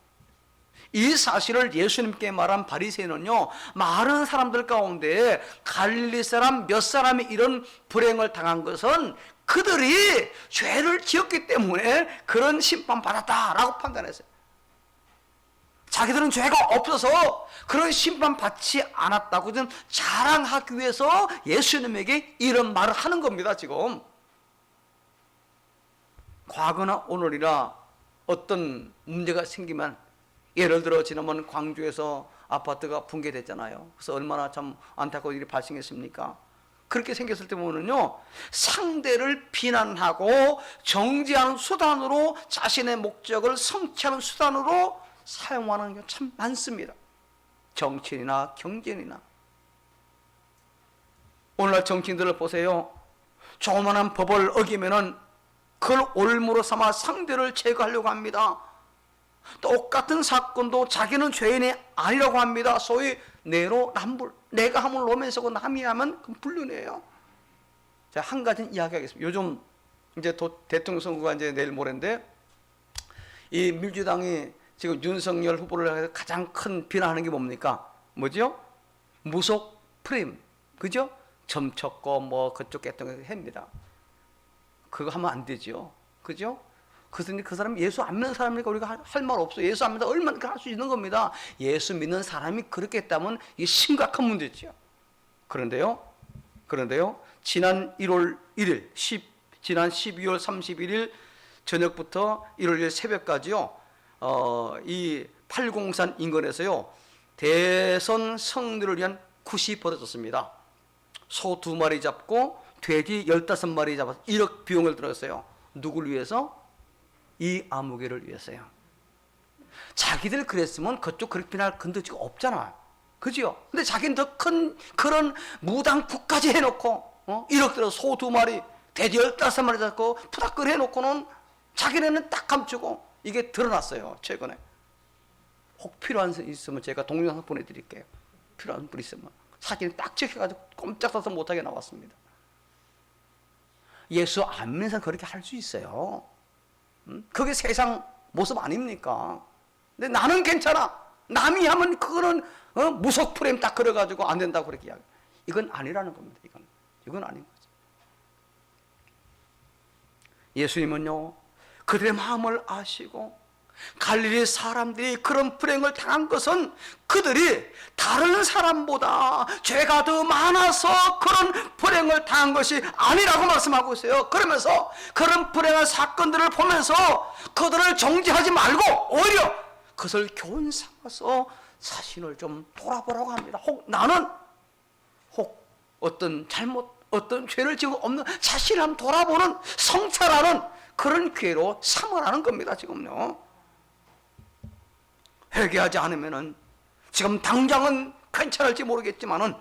이 사실을 예수님께 말한 바리새인은요, 많은 사람들 가운데 갈릴리 사람 몇 사람이 이런 불행을 당한 것은 그들이 죄를 지었기 때문에 그런 심판 받았다라고 판단했어요. 자기들은 죄가 없어서 그런 심판 받지 않았다고 좀 자랑하기 위해서 예수님에게 이런 말을 하는 겁니다. 지금 과거나 오늘이나 어떤 문제가 생기면, 예를 들어 지난번 광주에서 아파트가 붕괴됐잖아요. 그래서 얼마나 참 안타까운 일이 발생했습니까? 그렇게 생겼을 때 보면요, 상대를 비난하고 정지하는 수단으로, 자신의 목적을 성취하는 수단으로 사용하는 게 참 많습니다. 정치인이나 경제인이나. 오늘날 정치인들을 보세요. 조그마한 법을 어기면은 그걸 올무로 삼아 상대를 제거하려고 합니다. 똑같은 사건도 자기는 죄인이 아니라고 합니다. 소위 내로남불, 내가 함을 놓으면서 남이 하면 그건 불륜이에요. 자, 한 가지는 이야기하겠습니다. 요즘 이제 대통령 선거가 이제 내일 모레인데, 이 민주당이 지금 윤석열 후보를 해서 가장 큰 비난하는 게 뭡니까? 뭐죠? 무속 프레임, 그죠? 점쳤고 뭐 그쪽 개통해서 합니다. 그거 하면 안 되죠, 그죠? 그래서 그 사람이 예수 안 믿는 사람이니까 우리가 할 말 없어. 예수 안 믿는 얼마나 할 수 있는 겁니다. 예수 믿는 사람이 그렇게 했다면 이게 심각한 문제죠. 그런데요, 지난 1월 1일, 지난 12월 31일 저녁부터 1월 1일 새벽까지요, 이 팔공산 인근에서요, 대선 승리를 위한 굿이 벌어졌습니다. 소 2마리 잡고 돼지 15마리 잡아서 1억 비용을 들었어요. 누굴 위해서? 이 아무개를 위해서요. 자기들 그랬으면 그쪽 그렇게 비난할 근거지가 없잖아, 그죠? 근데 자기는 더 큰 그런 무당국까지 해놓고 1억 들어서 소 2마리 돼지 15마리 잡고 푸닥거리 해놓고는 자기네는 딱 감추고, 이게 드러났어요 최근에. 혹 필요한 분 있으면 제가 동영상 보내드릴게요. 필요한 분 있으면. 사진을 딱 찍혀가지고 꼼짝 써서 못하게 나왔습니다. 예수 안 믿는 사람 그렇게 할 수 있어요. 그게 세상 모습 아닙니까? 근데 나는 괜찮아, 남이 하면 그거는 무속 프레임 딱 그려가지고 안 된다고 그렇게 이야기. 이건 아니라는 겁니다. 이건 아닌 거죠. 예수님은요, 그들의 마음을 아시고, 갈릴리 사람들이 그런 불행을 당한 것은 그들이 다른 사람보다 죄가 더 많아서 그런 불행을 당한 것이 아니라고 말씀하고 있어요. 그러면서 그런 불행한 사건들을 보면서 그들을 정죄하지 말고 오히려 그것을 교훈 삼아서 자신을 좀 돌아보라고 합니다. 나는 어떤 잘못, 어떤 죄를 지고 없는 자신을 한번 돌아보는, 성찰하는 그런 기회로 삼으라는 겁니다. 지금요, 회개하지 않으면은 지금 당장은 괜찮을지 모르겠지만은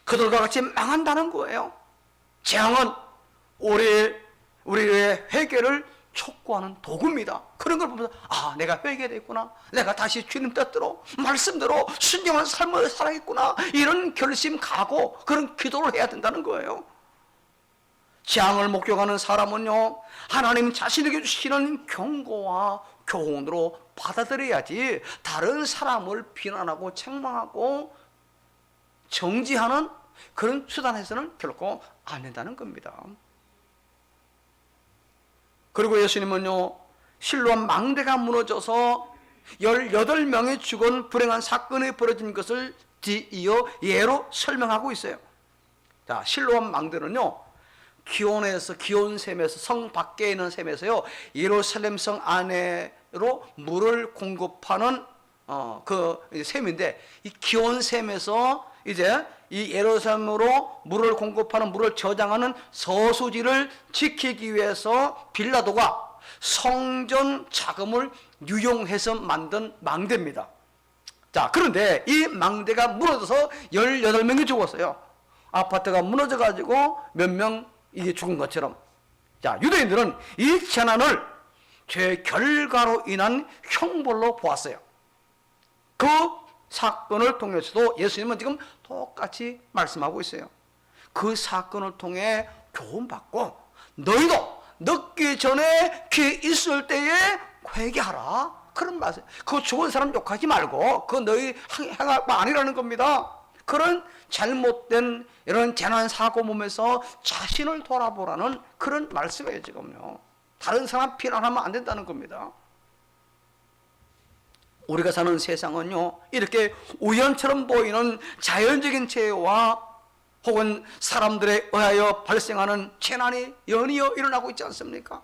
그들과 같이 망한다는 거예요. 재앙은 우리의 회개를 촉구하는 도구입니다. 그런 걸 보면서 내가 회개됐구나, 내가 다시 주님 뜻대로 말씀대로 순종하는 삶을 살아야겠구나, 이런 결심, 각오, 그런 기도를 해야 된다는 거예요. 재앙을 목격하는 사람은요, 하나님 자신에게 주시는 경고와 교훈으로 받아들여야지 다른 사람을 비난하고 책망하고 정지하는 그런 수단에서는 결코 안 된다는 겁니다. 그리고 예수님은요, 실로암 망대가 무너져서 18명이 죽은 불행한 사건이 벌어진 것을 뒤이어 예로 설명하고 있어요. 자, 실로암 망대는요, 기온샘에서, 성 밖에 있는 샘에서요, 예루살렘 성 안으로 물을 공급하는 그 샘인데, 이 기온샘에서 이제 이 예루살렘으로 물을 공급하는, 물을 저장하는 서수지를 지키기 위해서 빌라도가 성전 자금을 유용해서 만든 망대입니다. 자, 그런데 이 망대가 무너져서 18명이 죽었어요. 아파트가 무너져 가지고 몇 명 이게 죽은 것처럼. 자, 유대인들은 이 재난을 죄 결과로 인한 형벌로 보았어요. 그 사건을 통해서도 예수님은 지금 똑같이 말씀하고 있어요. 그 사건을 통해 교훈받고, 너희도 늦기 전에 기회 있을 때에 회개하라, 그런 말씀. 그 죽은 사람 욕하지 말고 그거 너희 행할 바 아니라는 겁니다. 그런 잘못된 이런 재난 사고 몸에서 자신을 돌아보라는 그런 말씀이에요. 지금요. 다른 사람 비난하면 안 된다는 겁니다. 우리가 사는 세상은요, 이렇게 우연처럼 보이는 자연적인 재해와 혹은 사람들에 의하여 발생하는 재난이 연이어 일어나고 있지 않습니까?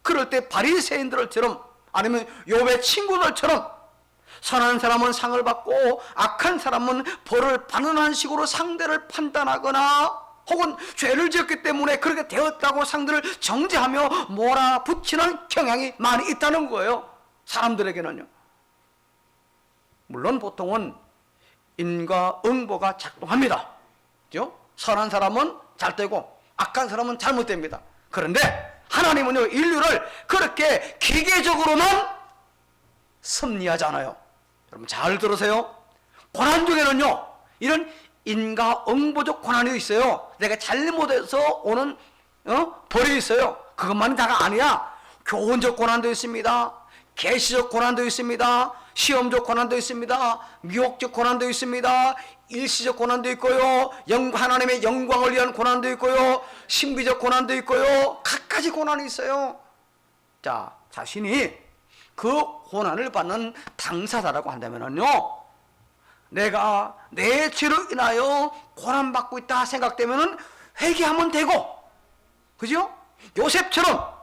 그럴 때 바리새인들처럼 아니면 욥의 친구들처럼 선한 사람은 상을 받고 악한 사람은 벌을 받는 식으로 상대를 판단하거나 혹은 죄를 지었기 때문에 그렇게 되었다고 상대를 정죄하며 몰아붙이는 경향이 많이 있다는 거예요. 사람들에게는요. 물론 보통은 인과응보가 작동합니다. 그죠? 선한 사람은 잘 되고 악한 사람은 잘못됩니다. 그런데 하나님은요, 인류를 그렇게 기계적으로만 섭리하지 않아요. 여러분 잘 들으세요. 고난 중에는요, 이런 인과응보적 고난이 있어요. 내가 잘못해서 오는 벌이 있어요. 그것만이 다가 아니야. 교훈적 고난도 있습니다. 계시적 고난도 있습니다. 시험적 고난도 있습니다. 미혹적 고난도 있습니다. 일시적 고난도 있고요. 하나님의 영광을 위한 고난도 있고요. 신비적 고난도 있고요. 갖가지 고난이 있어요. 자, 자신이 그 고난을 받는 당사자라고 한다면요, 내가 내 죄로 인하여 고난받고 있다 생각되면은 회개하면 되고, 그죠? 요셉처럼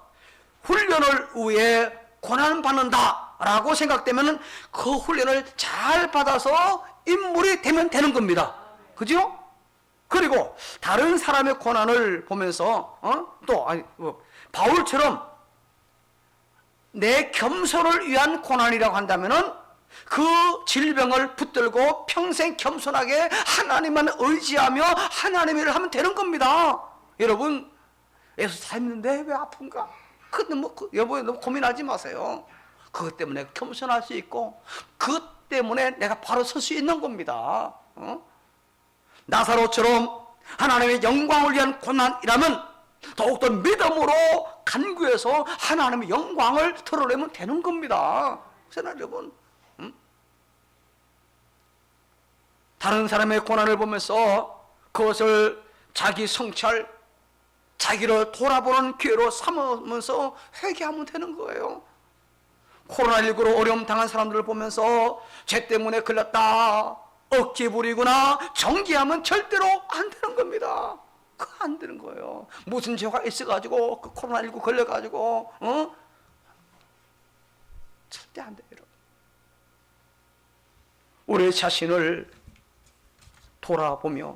훈련을 위해 고난받는다 라고 생각되면은 그 훈련을 잘 받아서 인물이 되면 되는 겁니다. 그죠? 그리고 다른 사람의 고난을 보면서 바울처럼 내 겸손을 위한 고난이라고 한다면은 그 질병을 붙들고 평생 겸손하게 하나님만 의지하며 하나님의 일을 하면 되는 겁니다. 여러분, 예수 다 믿는데 왜 아픈가? 여보, 너무 고민하지 마세요. 그것 때문에 겸손할 수 있고, 그것 때문에 내가 바로 설 수 있는 겁니다. 나사로처럼 하나님의 영광을 위한 고난이라면 더욱더 믿음으로 간구해서 하나님의 영광을 드러내면 되는 겁니다. 그래서 여러분, 다른 사람의 고난을 보면서 그것을 자기 성찰, 자기를 돌아보는 기회로 삼으면서 회개하면 되는 거예요. 코로나19로 어려움 당한 사람들을 보면서 죄 때문에 걸렸다, 억지 부리거나 정죄하면 절대로 안 되는 겁니다. 그거 안 되는 거예요. 무슨 죄가 있어가지고 그 코로나19 걸려가지고 절대 안 돼요. 우리 자신을 돌아보며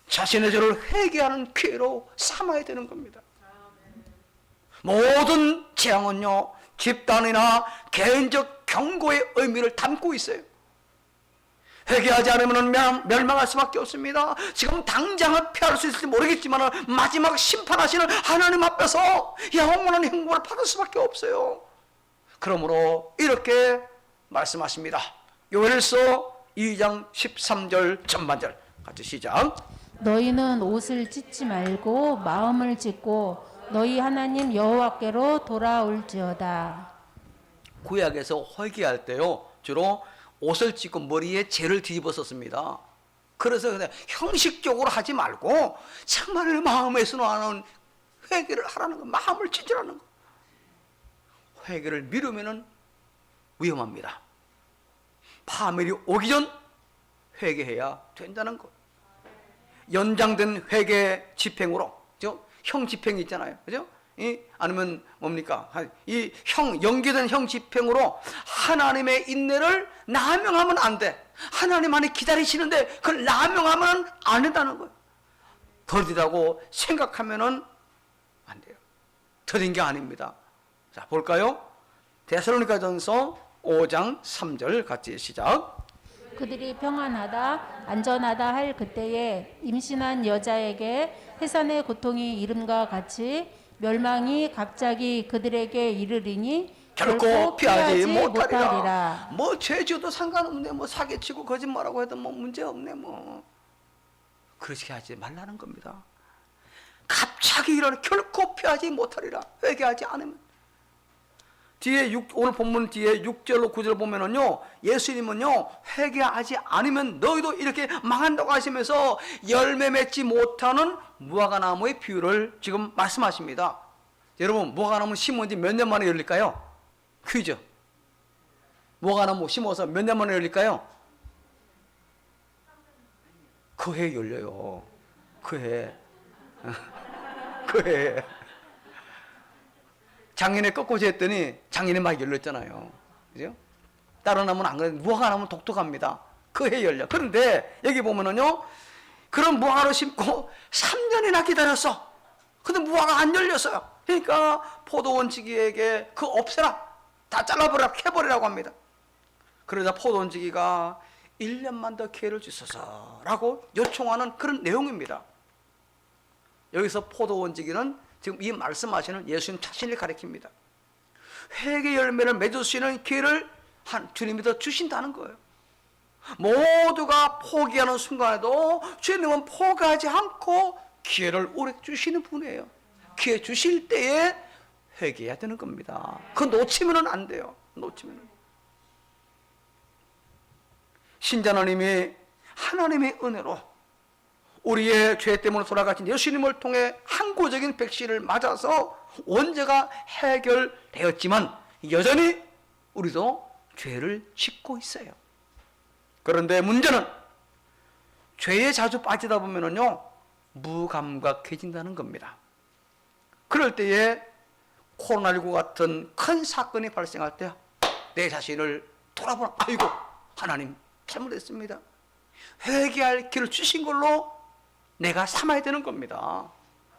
자신의 죄를 회개하는 기회로 삼아야 되는 겁니다. 모든 재앙은요, 집단이나 개인적 경고의 의미를 담고 있어요. 회개하지 않으면 멸망할 수밖에 없습니다. 지금 당장은 피할 수 있을지 모르겠지만 마지막 심판하시는 하나님 앞에서 영원한 행복을 받을 수밖에 없어요. 그러므로 이렇게 말씀하십니다. 요엘서 2장 13절 전반절 같이 시작. 너희는 옷을 찢지 말고 마음을 찢고 너희 하나님 여호와께로 돌아올지어다. 구약에서 회개할 때요, 주로 옷을 찢고 머리에 재를 뒤집어 썼습니다. 그래서 그냥 형식적으로 하지 말고 정말 마음에서 나는 회개를 하라는 거, 마음을 찢으라는 거. 회개를 미루면은 위험합니다. 파멸이 오기 전 회개해야 된다는 거. 연장된 회개 집행으로, 그죠? 형 집행이 있잖아요, 그죠? 아니면 뭡니까? 이 연기된 형 집행으로 하나님의 인내를 남용하면 안 돼. 하나님 안에 기다리시는데 그걸 남용하면 안 된다는 거예요. 더디다고 생각하면은 안 돼요. 더딘 게 아닙니다. 자, 볼까요? 데살로니가전서 5장 3절 같이 시작. 그들이 평안하다 안전하다 할 그때에 임신한 여자에게 해산의 고통이 이름과 같이 멸망이 갑자기 그들에게 이르리니 결코 피하지 못하리라. 뭐 죄지어도 상관없네. 뭐 사기치고 거짓말하고 해도 뭐 문제 없네. 뭐 그렇게 하지 말라는 겁니다. 갑자기 일어나 결코 피하지 못하리라. 회개하지 않으면. 오늘 본문 뒤에 6절로 9절 보면은요, 예수님은요, 회개하지 않으면 너희도 이렇게 망한다고 하시면서 열매 맺지 못하는 무화과나무의 비유를 지금 말씀하십니다. 여러분, 무화과나무 심은 지 몇 년 만에 열릴까요? 퀴즈. 무화과나무 심어서 몇 년 만에 열릴까요? 그 해에 열려요. 그 해. 그 해. 작년에 꺾어지 했더니 작년에 막 열렸잖아요. 그죠? 다른 나무는 안 그래도 무화과나무는 독특합니다. 그 해 열려. 그런데 여기 보면은요, 그런 무화과를 심고 3년이나 기다렸어. 근데 무화과가 안 열렸어요. 그러니까 포도원지기에게 그 없애라. 다 잘라버리라. 캐버리라고 합니다. 그러자 포도원지기가 1년만 더 기회를 주소서 라고 요청하는 그런 내용입니다. 여기서 포도원지기는 지금 이 말씀하시는 예수님 자신을 가리킵니다. 회개 열매를 맺을 수 있는 기회를 주님이 더 주신다는 거예요. 모두가 포기하는 순간에도 주님은 포기하지 않고 기회를 오래 주시는 분이에요. 기회 주실 때에 회개해야 되는 겁니다. 그거 놓치면 안 돼요. 놓치면. 신자님이 하나님의 은혜로 우리의 죄 때문에 돌아가신 예수님을 통해 항구적인 백신을 맞아서 원죄가 해결되었지만 여전히 우리도 죄를 짓고 있어요. 그런데 문제는 죄에 자주 빠지다 보면은요, 무감각해진다는 겁니다. 그럴 때에 코로나19 같은 큰 사건이 발생할 때 내 자신을 돌아보는, 아이고 하나님 잘못했습니다. 회개할 길을 주신 걸로 내가 삼아야 되는 겁니다.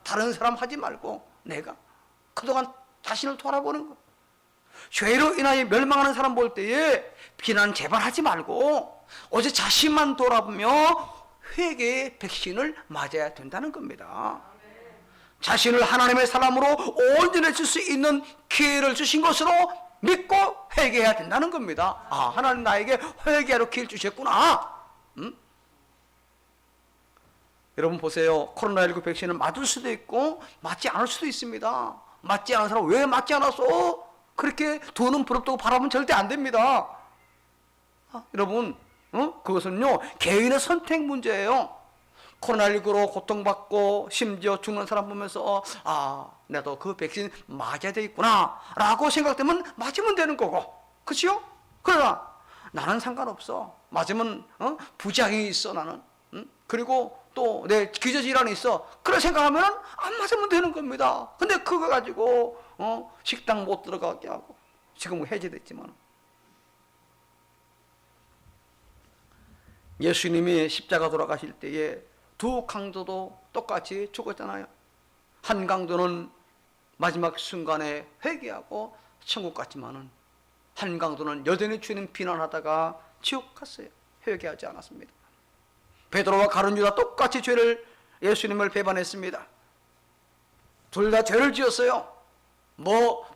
다른 사람 하지 말고 내가 그동안 자신을 돌아보는 거. 죄로 인하여 멸망하는 사람 볼 때에 비난 재발하지 말고 오직 자신만 돌아보며 회개의 백신을 맞아야 된다는 겁니다. 자신을 하나님의 사람으로 온전해질 수 있는 기회를 주신 것으로 믿고 회개해야 된다는 겁니다. 아, 하나님 나에게 회개하러 기회를 주셨구나. 여러분 보세요. 코로나19 백신을 맞을 수도 있고 맞지 않을 수도 있습니다. 맞지 않은 사람 왜 맞지 않았어? 그렇게 두 눈 부릅뜨고 바라보면 절대 안 됩니다. 여러분, 그것은요, 개인의 선택 문제예요. 코로나19로 고통받고 심지어 죽는 사람 보면서 나도 그 백신 맞아야 되겠구나 라고 생각되면 맞으면 되는 거고, 그렇죠? 그러나 나는 상관없어. 맞으면 부작용이 있어 나는. 그리고 또 내 기저질환이 있어. 그런 생각하면 안 맞으면 되는 겁니다. 근데 그거 가지고 식당 못 들어가게 하고, 지금 해제됐지만 예수님이 십자가 돌아가실 때에 두 강도도 똑같이 죽었잖아요. 한 강도는 마지막 순간에 회개하고 천국 갔지만은 한 강도는 여전히 주님 비난하다가 지옥 갔어요. 회개하지 않았습니다. 베드로와 가룟 유다 똑같이 예수님을 배반했습니다. 둘 다 죄를 지었어요.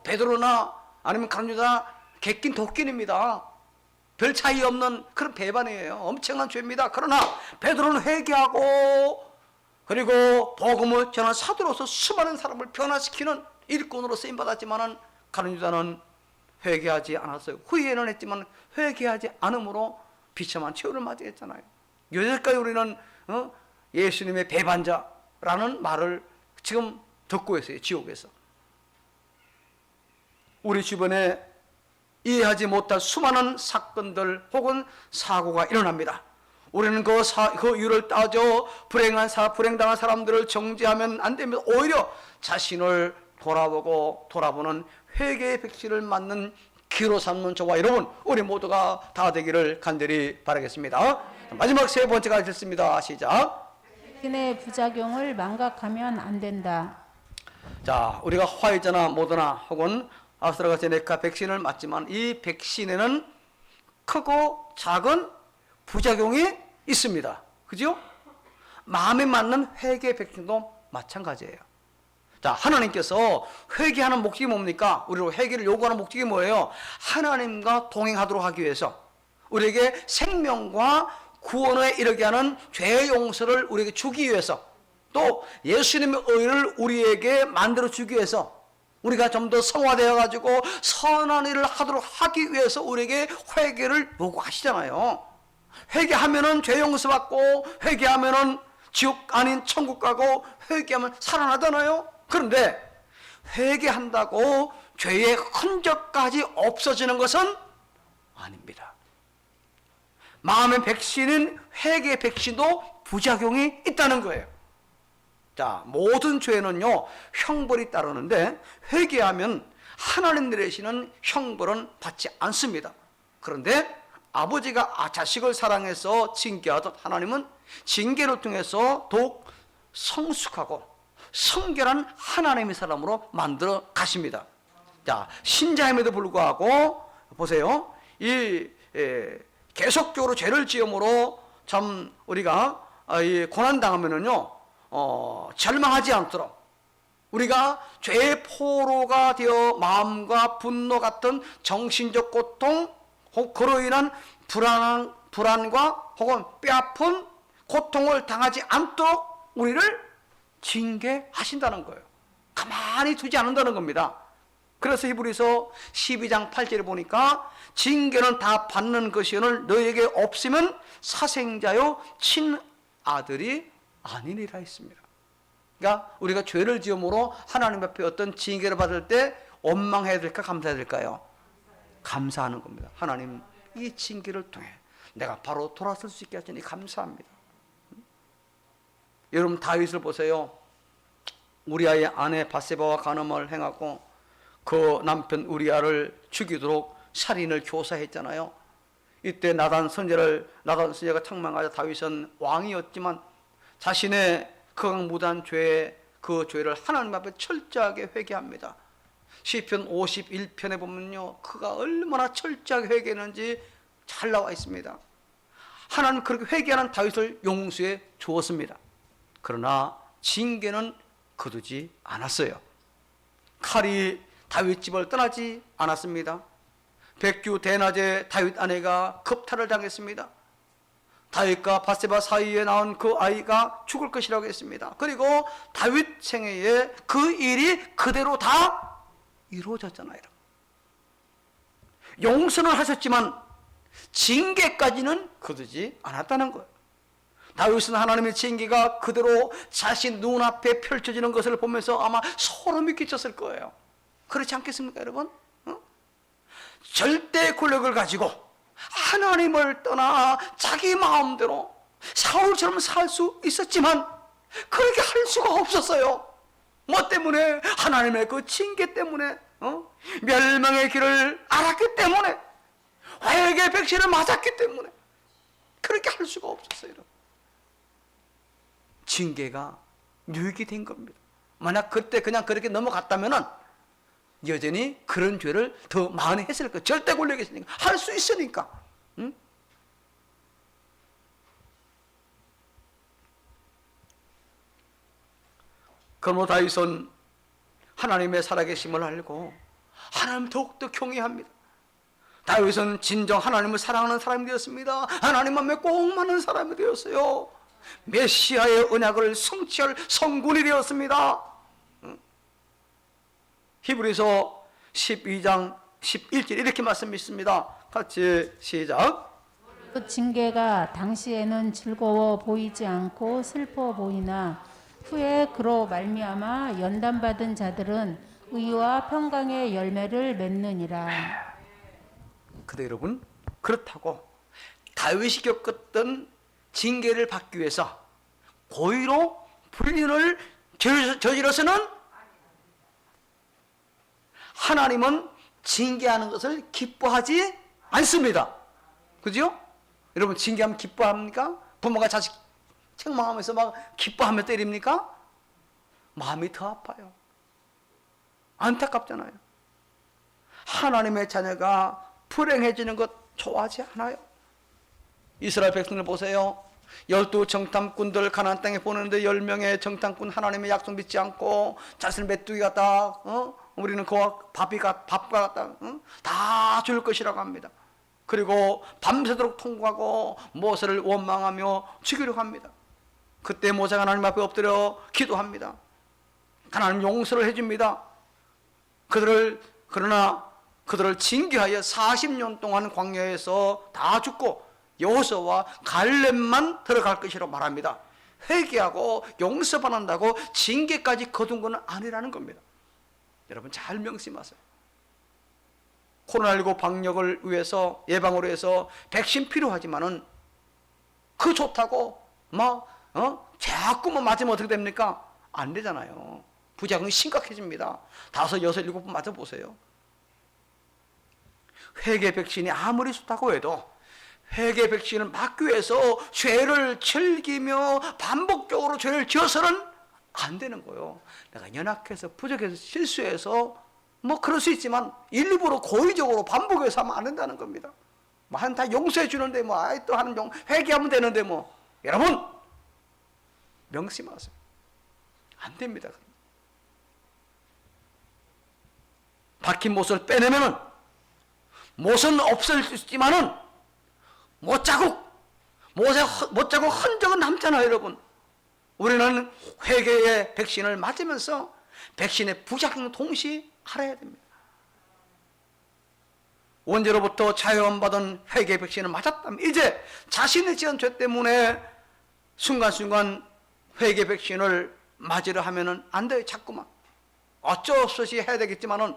베드로나 아니면 가룟 유다 객긴 독긴입니다. 별 차이 없는 그런 배반이에요. 엄청난 죄입니다. 그러나 베드로는 회개하고 그리고 복음을 전한 사도로서 수많은 사람을 변화시키는 일꾼으로 쓰임 받았지만은 가룟 유다는 회개하지 않았어요. 후회는 했지만 회개하지 않음으로 비참한 최후를 맞이했잖아요. 여기까지 우리는 예수님의 배반자라는 말을 지금 듣고 있어요. 지옥에서. 우리 주변에 이해하지 못할 수많은 사건들 혹은 사고가 일어납니다. 우리는 그 이유를 따져 불행당한 사람들을 정죄하면 안 됩니다. 오히려 자신을 돌아보는 회개의 백신을 맞는 기로 삼는 저와 여러분, 우리 모두가 다 되기를 간절히 바라겠습니다. 마지막 세 번째가 있습니다. 시작. 백신의 부작용을 망각하면 안 된다. 자, 우리가 화이자나 모더나 혹은 아스트라제네카 백신을 맞지만 이 백신에는 크고 작은 부작용이 있습니다. 그죠? 마음에 맞는 회개 백신도 마찬가지예요. 자, 하나님께서 회개하는 목적이 뭡니까? 우리로 회개를 요구하는 목적이 뭐예요? 하나님과 동행하도록 하기 위해서, 우리에게 생명과 구원에 이르게 하는 죄의 용서를 우리에게 주기 위해서, 또 예수님의 의를 우리에게 만들어 주기 위해서, 우리가 좀 더 성화되어 가지고 선한 일을 하도록 하기 위해서 우리에게 회개를 요구하시잖아요. 회개하면은 죄 용서받고, 회개하면은 지옥 아닌 천국 가고, 회개하면 살아나잖아요. 그런데 회개한다고 죄의 흔적까지 없어지는 것은 아닙니다. 마음의 백신은 회개 백신도 부작용이 있다는 거예요. 자, 모든 죄는요 형벌이 따르는데, 회개하면 하나님 내리시는 형벌은 받지 않습니다. 그런데 아버지가 자식을 사랑해서 징계하듯 하나님은 징계를 통해서 더욱 성숙하고 성결한 하나님의 사람으로 만들어 가십니다. 자, 신자임에도 불구하고 보세요. 계속적으로 죄를 지음으로 참 우리가 고난 당하면은요 절망하지 않도록, 우리가 죄의 포로가 되어 마음과 분노 같은 정신적 고통, 혹 그로 인한 불안과 혹은 뼈아픈 고통을 당하지 않도록 우리를 징계하신다는 거예요. 가만히 두지 않는다는 겁니다. 그래서 히브리서 12장 8절에 보니까 징계는 다 받는 것이오늘 너에게 없으면 사생자요 친아들이 아니니라 했습니다. 그러니까 우리가 죄를 지음으로 하나님 앞에 어떤 징계를 받을 때 원망해야 될까 감사해야 될까요? 감사하는 겁니다. 하나님, 이 징계를 통해 내가 바로 돌아설 수 있게 하시니 감사합니다. 여러분 다윗을 보세요. 우리아의 아내 바세바와 간음을 행하고 그 남편 우리아를 죽이도록 살인을 교사했잖아요. 이때 나단 선지자가 책망하자 다윗은 왕이었지만 자신의 극악무도한 그 죄를 하나님 앞에 철저하게 회개합니다. 시편 51편에 보면요, 그가 얼마나 철저하게 회개했는지 잘 나와 있습니다. 하나님 그렇게 회개하는 다윗을 용서해 주었습니다. 그러나 징계는 거두지 않았어요. 칼이 다윗 집을 떠나지 않았습니다. 백주 대낮에 다윗 아내가 급탈을 당했습니다. 다윗과 바세바 사이에 낳은 그 아이가 죽을 것이라고 했습니다. 그리고 다윗 생애에 그 일이 그대로 다 이루어졌잖아요. 용서는 하셨지만 징계까지는 거두지 않았다는 거예요. 다윗은 하나님의 징계가 그대로 자신 눈앞에 펼쳐지는 것을 보면서 아마 소름이 끼쳤을 거예요. 그렇지 않겠습니까, 여러분? 절대 권력을 가지고 하나님을 떠나 자기 마음대로 사울처럼 살 수 있었지만 그렇게 할 수가 없었어요. 뭐 때문에? 하나님의 그 징계 때문에, 멸망의 길을 알았기 때문에, 회개 백신을 맞았기 때문에 그렇게 할 수가 없었어요. 여러분. 징계가 유익이 된 겁니다. 만약 그때 그냥 그렇게 넘어갔다면은 여전히 그런 죄를 더 많이 했을 거예요. 절대 권력이 있으니까, 할 수 있으니까. 응? 그러므로 다윗은 하나님의 살아계심을 알고 하나님 더욱더 경외합니다. 다윗은 진정 하나님을 사랑하는 사람이 되었습니다. 하나님 마음에 꼭 맞는 사람이 되었어요. 메시아의 언약을 성취할 성군이 되었습니다. 히브리서 12장 11절 이렇게 말씀있습니다. 같이 시작. 그 징계가 당시에는 즐거워 보이지 않고 슬퍼 보이나 후에 그로 말미암아 연단받은 자들은 의와 평강의 열매를 맺느니라. 근데 여러분, 그렇다고 다윗이 겪었던 징계를 받기 위해서 고의로 불륜을 저질러서는 하나님은 징계하는 것을 기뻐하지 않습니다. 그죠? 여러분, 징계하면 기뻐합니까? 부모가 자식 책망하면서 막 기뻐하며 때립니까? 마음이 더 아파요. 안타깝잖아요. 하나님의 자녀가 불행해지는 것 좋아하지 않아요. 이스라엘 백성들 보세요. 12 정탐꾼들 가나안 땅에 보내는데 10명의 정탐꾼 하나님의 약속 믿지 않고 자신을 메뚜기 같다, 우리는 그와 밥과 같다, 다 줄 것이라고 합니다. 그리고 밤새도록 통곡하고 모세를 원망하며 죽이려고 합니다. 그때 모세가 하나님 앞에 엎드려 기도합니다. 하나님 용서를 해줍니다. 그러나 그들을 징계하여 40년 동안 광야에서 다 죽고 여호수아와 갈렙만 들어갈 것이라고 말합니다. 회개하고 용서받는다고 징계까지 거둔 것은 아니라는 겁니다. 여러분 잘 명심하세요. 코로나19 방역을 위해서, 예방을 위해서 백신 필요하지만은 그 좋다고 자꾸만 맞으면 어떻게 됩니까? 안 되잖아요. 부작용이 심각해집니다. 5, 6, 7번 맞아보세요. 회개 백신이 아무리 좋다고 해도 회개 백신을 맞기 위해서 죄를 즐기며 반복적으로 죄를 지어서는 안 되는 거예요. 내가 연약해서 부족해서 실수해서 그럴 수 있지만 일부러 고의적으로 반복해서 하면 안 된다는 겁니다. 다 용서해 주는데 또 하는 회개하면 되는데 여러분 명심하세요. 안 됩니다. 박힌 못을 빼내면은 못은 없을 수 있지만은 못자국 흔적은 남잖아요, 여러분. 우리는 회개의 백신을 맞으면서 백신의 부작용을 동시에 알아야 됩니다. 원죄로부터 자유함받은 회개 백신을 맞았다면 이제 자신의 지은 죄 때문에 순간순간 회개 백신을 맞으려 하면은 안 돼요. 자꾸만 어쩔 수 없이 해야 되겠지만은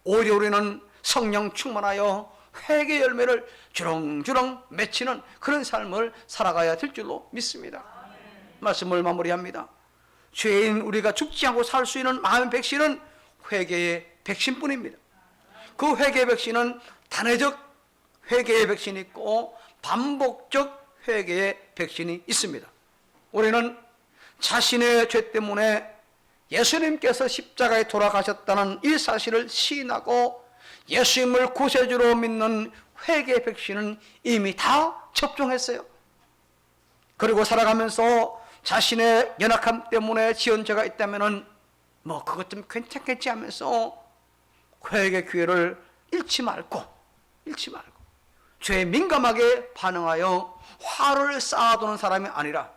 오히려 우리는 성령 충만하여 회개 열매를 주렁주렁 맺히는 그런 삶을 살아가야 될 줄로 믿습니다. 말씀을 마무리합니다. 죄인 우리가 죽지 않고 살 수 있는 마음의 백신은 회개의 백신뿐입니다. 그 회개의 백신은 단회적 회개의 백신이 있고 반복적 회개의 백신이 있습니다. 우리는 자신의 죄 때문에 예수님께서 십자가에 돌아가셨다는 이 사실을 시인하고 예수님을 구세주로 믿는 회개의 백신은 이미 다 접종했어요. 그리고 살아가면서 자신의 연약함 때문에 지은 죄가 있다면은 그것 좀 괜찮겠지 하면서 회개 기회를 잃지 말고 죄에 민감하게 반응하여 화를 쌓아두는 사람이 아니라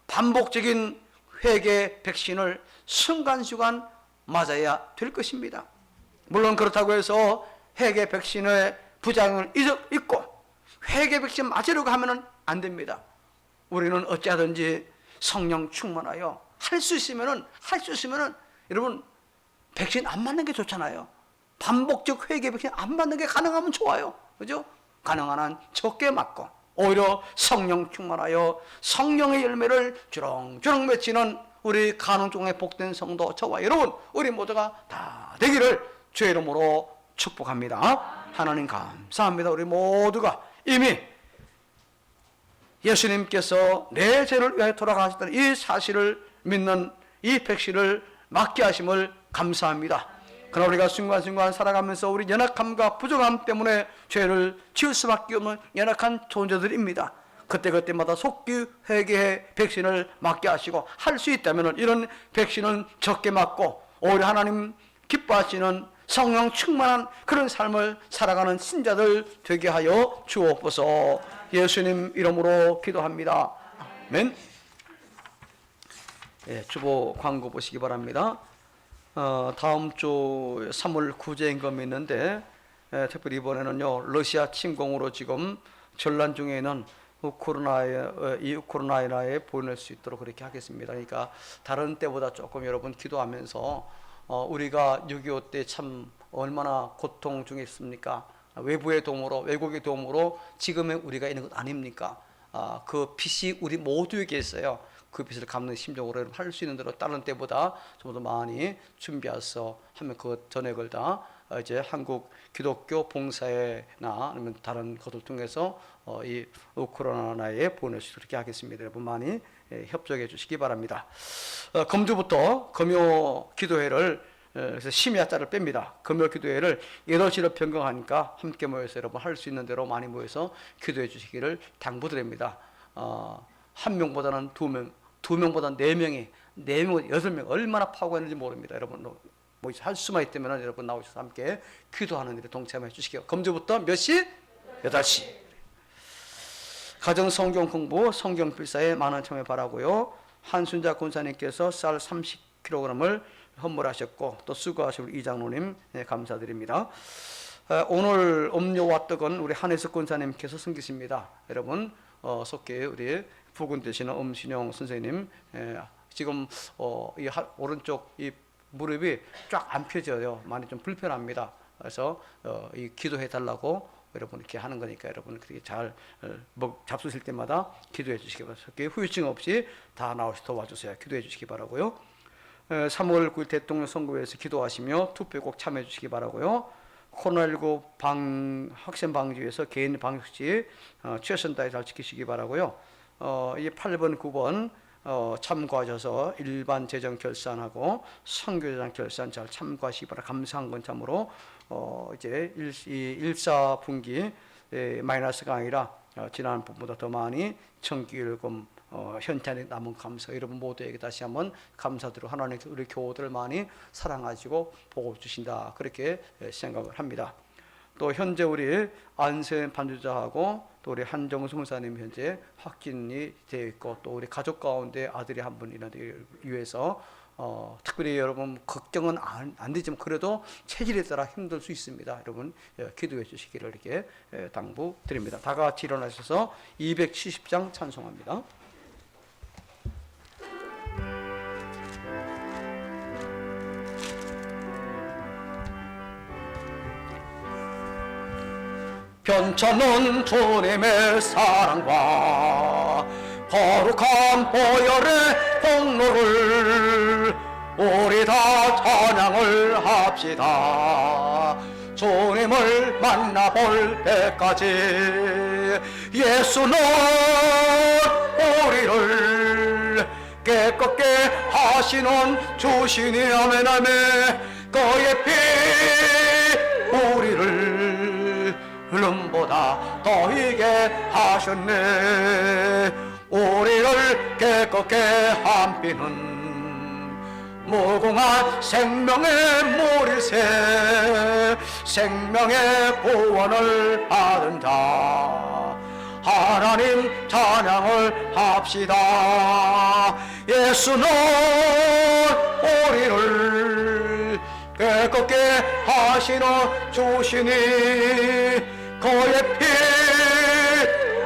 반복적인 회개 백신을 순간순간 맞아야 될 것입니다. 물론 그렇다고 해서 회개 백신의 부작용을 잊고 회개 백신 맞으려고 하면 안 됩니다. 우리는 어찌하든지 성령 충만하여 할 수 있으면은 여러분 백신 안 맞는 게 좋잖아요. 반복적 회개 백신 안 맞는 게 가능하면 좋아요. 그죠? 가능한 한 적게 맞고 오히려 성령 충만하여 성령의 열매를 주렁주렁 맺히는 우리 가는 중에 복된 성도 저와 여러분 우리 모두가 다 되기를 주의 이름으로 축복합니다. 하나님 감사합니다. 우리 모두가 이미 예수님께서 내 죄를 위하여 돌아가셨다는 이 사실을 믿는 이 백신을 맞게 하심을 감사합니다. 그러나 우리가 순간순간 살아가면서 우리 연약함과 부족함 때문에 죄를 지을 수밖에 없는 연약한 존재들입니다. 그때마다 속기 회개의 백신을 맞게 하시고 할 수 있다면 이런 백신은 적게 맞고 오히려 하나님 기뻐하시는 성령 충만한 그런 삶을 살아가는 신자들 되게 하여 주옵소서. 예수님 이름으로 기도합니다. 아멘. 주보 광고 보시기 바랍니다. 다음 주 3월 9일인 거 믿는데 특별히 이번에는요 러시아 침공으로 지금 전란 중에 있는 우크라이나에 보낼 수 있도록 그렇게 하겠습니다. 그러니까 다른 때보다 조금 여러분 기도하면서 우리가 6.25 때 참 얼마나 고통 중에 있습니까? 외부의 도움으로 외국의 도움으로 지금의 우리가 있는 것 아닙니까? 그 빚이 우리 모두에게 있어요. 그 빚을 갚는 심정으로 할 수 있는 대로 다른 때보다 좀 더 많이 준비해서 하면 그 전액을 다 이제 한국 기독교 봉사회나 아니면 다른 것을 통해서 이 우크라이나에 보낼 수 있도록 하겠습니다. 여러분 많이 협조해 주시기 바랍니다. 금주부터 금요 기도회를 그래서 심야자를 뺍니다. 금요 기도회를 8시로 변경하니까 함께 모여서 여러분 할 수 있는 대로 많이 모여서 기도해 주시기를 당부드립니다. 한 명보다는 두 명보다는 4명이 8명 얼마나 파고했는지 모릅니다. 여러분 뭐 할 수만 있다면 여러분 나오셔서 함께 기도하는 일에 동참해 주시기요. 금주부터 몇 시? 8시. 가정 성경 공부 성경 필사에 많은 참여 바라고요. 한순자 권사님께서 쌀 30kg을 헌물하셨고 또 수고하신 우리 이장로님 감사드립니다. 오늘 음료와 떡은 우리 한혜석 권사님께서 섬기십니다. 여러분 속게 우리 부군 되시는 엄신용 선생님 지금 이 오른쪽 이 무릎이 쫙 안 펴져요. 많이 좀 불편합니다. 그래서 이 기도해 달라고 여러분 이렇게 하는 거니까 여러분 그렇게 잘 잡수실 때마다 기도해 주시기 바랍니다. 후유증 없이 다 나오시 도와주세요. 기도해 주시기 바라고요. 3월 9일 대통령 선거에서 기도하시며 투표에 꼭 참여해 주시기 바라고요. 코로나19 확산 방지 위해서 개인 방역수칙 최선 다해 잘 지키시기 바라고요. 이 8번, 9번 참고하셔서 일반 재정 결산하고 선교재정 결산 잘 참고하시기 바라. 감사한 건 참으로 이제 1사분기 마이너스가 아니라 지난번보다 더 많이 정기율금 현찰에 남은 감사, 여러분 모두에게 다시 한번 감사드리고 하나님께서 우리 교우들을 많이 사랑하시고 복을 주신다, 그렇게 생각을 합니다. 또 현재 우리 안세현 반주자하고 또 우리 한정수 목사님 현재 확진이 되어 있고 또 우리 가족 가운데 아들이 한 분 있는데 위해서 특별히 여러분 걱정은 안 되지만 그래도 체질에 따라 힘들 수 있습니다. 여러분 기도해 주시기를 이렇게 당부드립니다. 다 같이 일어나셔서 270장 찬송합니다. 편찮은 주님의 사랑과 거룩한 보혈의 공로를 우리 다 찬양을 합시다. 주님을 만나볼 때까지 예수는 우리를 깨끗게 하시는 주시니 아멘 아멘. 그의 피 우리를 눈보다 더이게 하셨네. 우리를 깨끗게 한 피는 무궁한 생명의 물이세. 생명의 구원을 받은 자 하나님 찬양을 합시다. 예수는 우리를 깨끗게 하시는 주시니 그의 피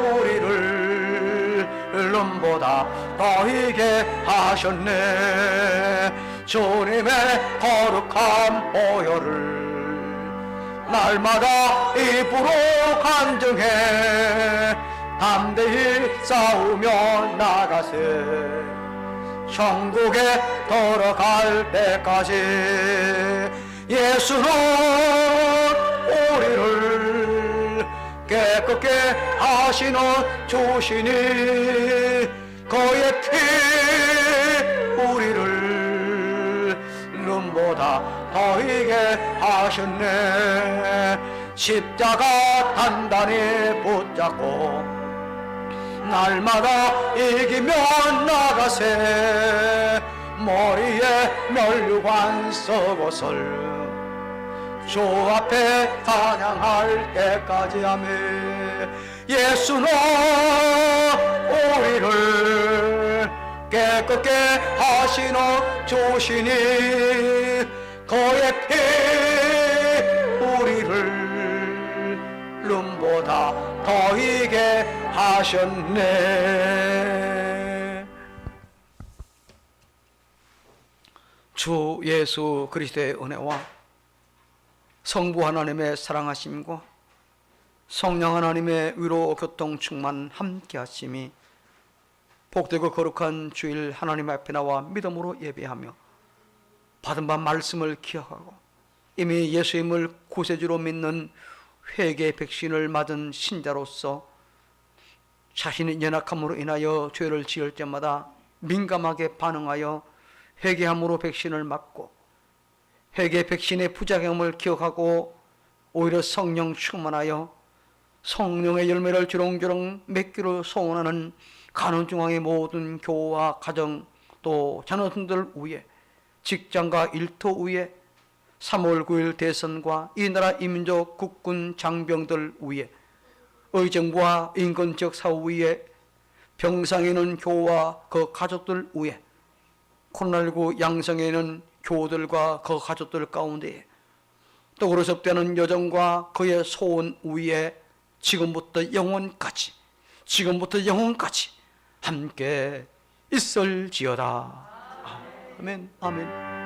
우리를 눈보다 더이게 하셨네. 주님의 거룩한 보혈을 날마다 입으로 간증해 담대히 싸우며 나가세. 천국에 들어갈 때까지 예수는 우리를 깨끗게 하시는 주시니 그의 피 우리를 눈보다 더이게 하셨네. 십자가 단단히 붙잡고 날마다 이기며 나가세. 머리에 면류관 쓰고설 주 앞에 찬양할 때까지 아멘. 예수는 우리를 깨끗게 하시는 주시니 그의 피 우리를 눈보다 더이게 하셨네. 주 예수 그리스도의 은혜와 성부 하나님의 사랑하심과 성령 하나님의 위로 교통 충만 함께 하심이 복되고 거룩한 주일 하나님 앞에 나와 믿음으로 예배하며 받은 바 말씀을 기억하고 이미 예수님을 구세주로 믿는 회개의 백신을 맞은 신자로서 자신의 연약함으로 인하여 죄를 지을 때마다 민감하게 반응하여 회개함으로 백신을 맞고 회개 백신의 부작용을 기억하고 오히려 성령 충만하여 성령의 열매를 주렁주렁 맺기로 소원하는 간원중앙의 모든 교우와 가정 또 자녀들 위에 직장과 일터 위에 3월 9일 대선과 이 나라 이민족 국군 장병들 위에 의정부와 인근지역 사후 위에 병상에 있는 교우와 그 가족들 위에 코로나19 양성에 있는 교우들과 그 가족들 가운데 또 그로섭되는 여정과 그의 소원 위에 지금부터 영원까지 함께 있을지어다. 아멘, 아멘.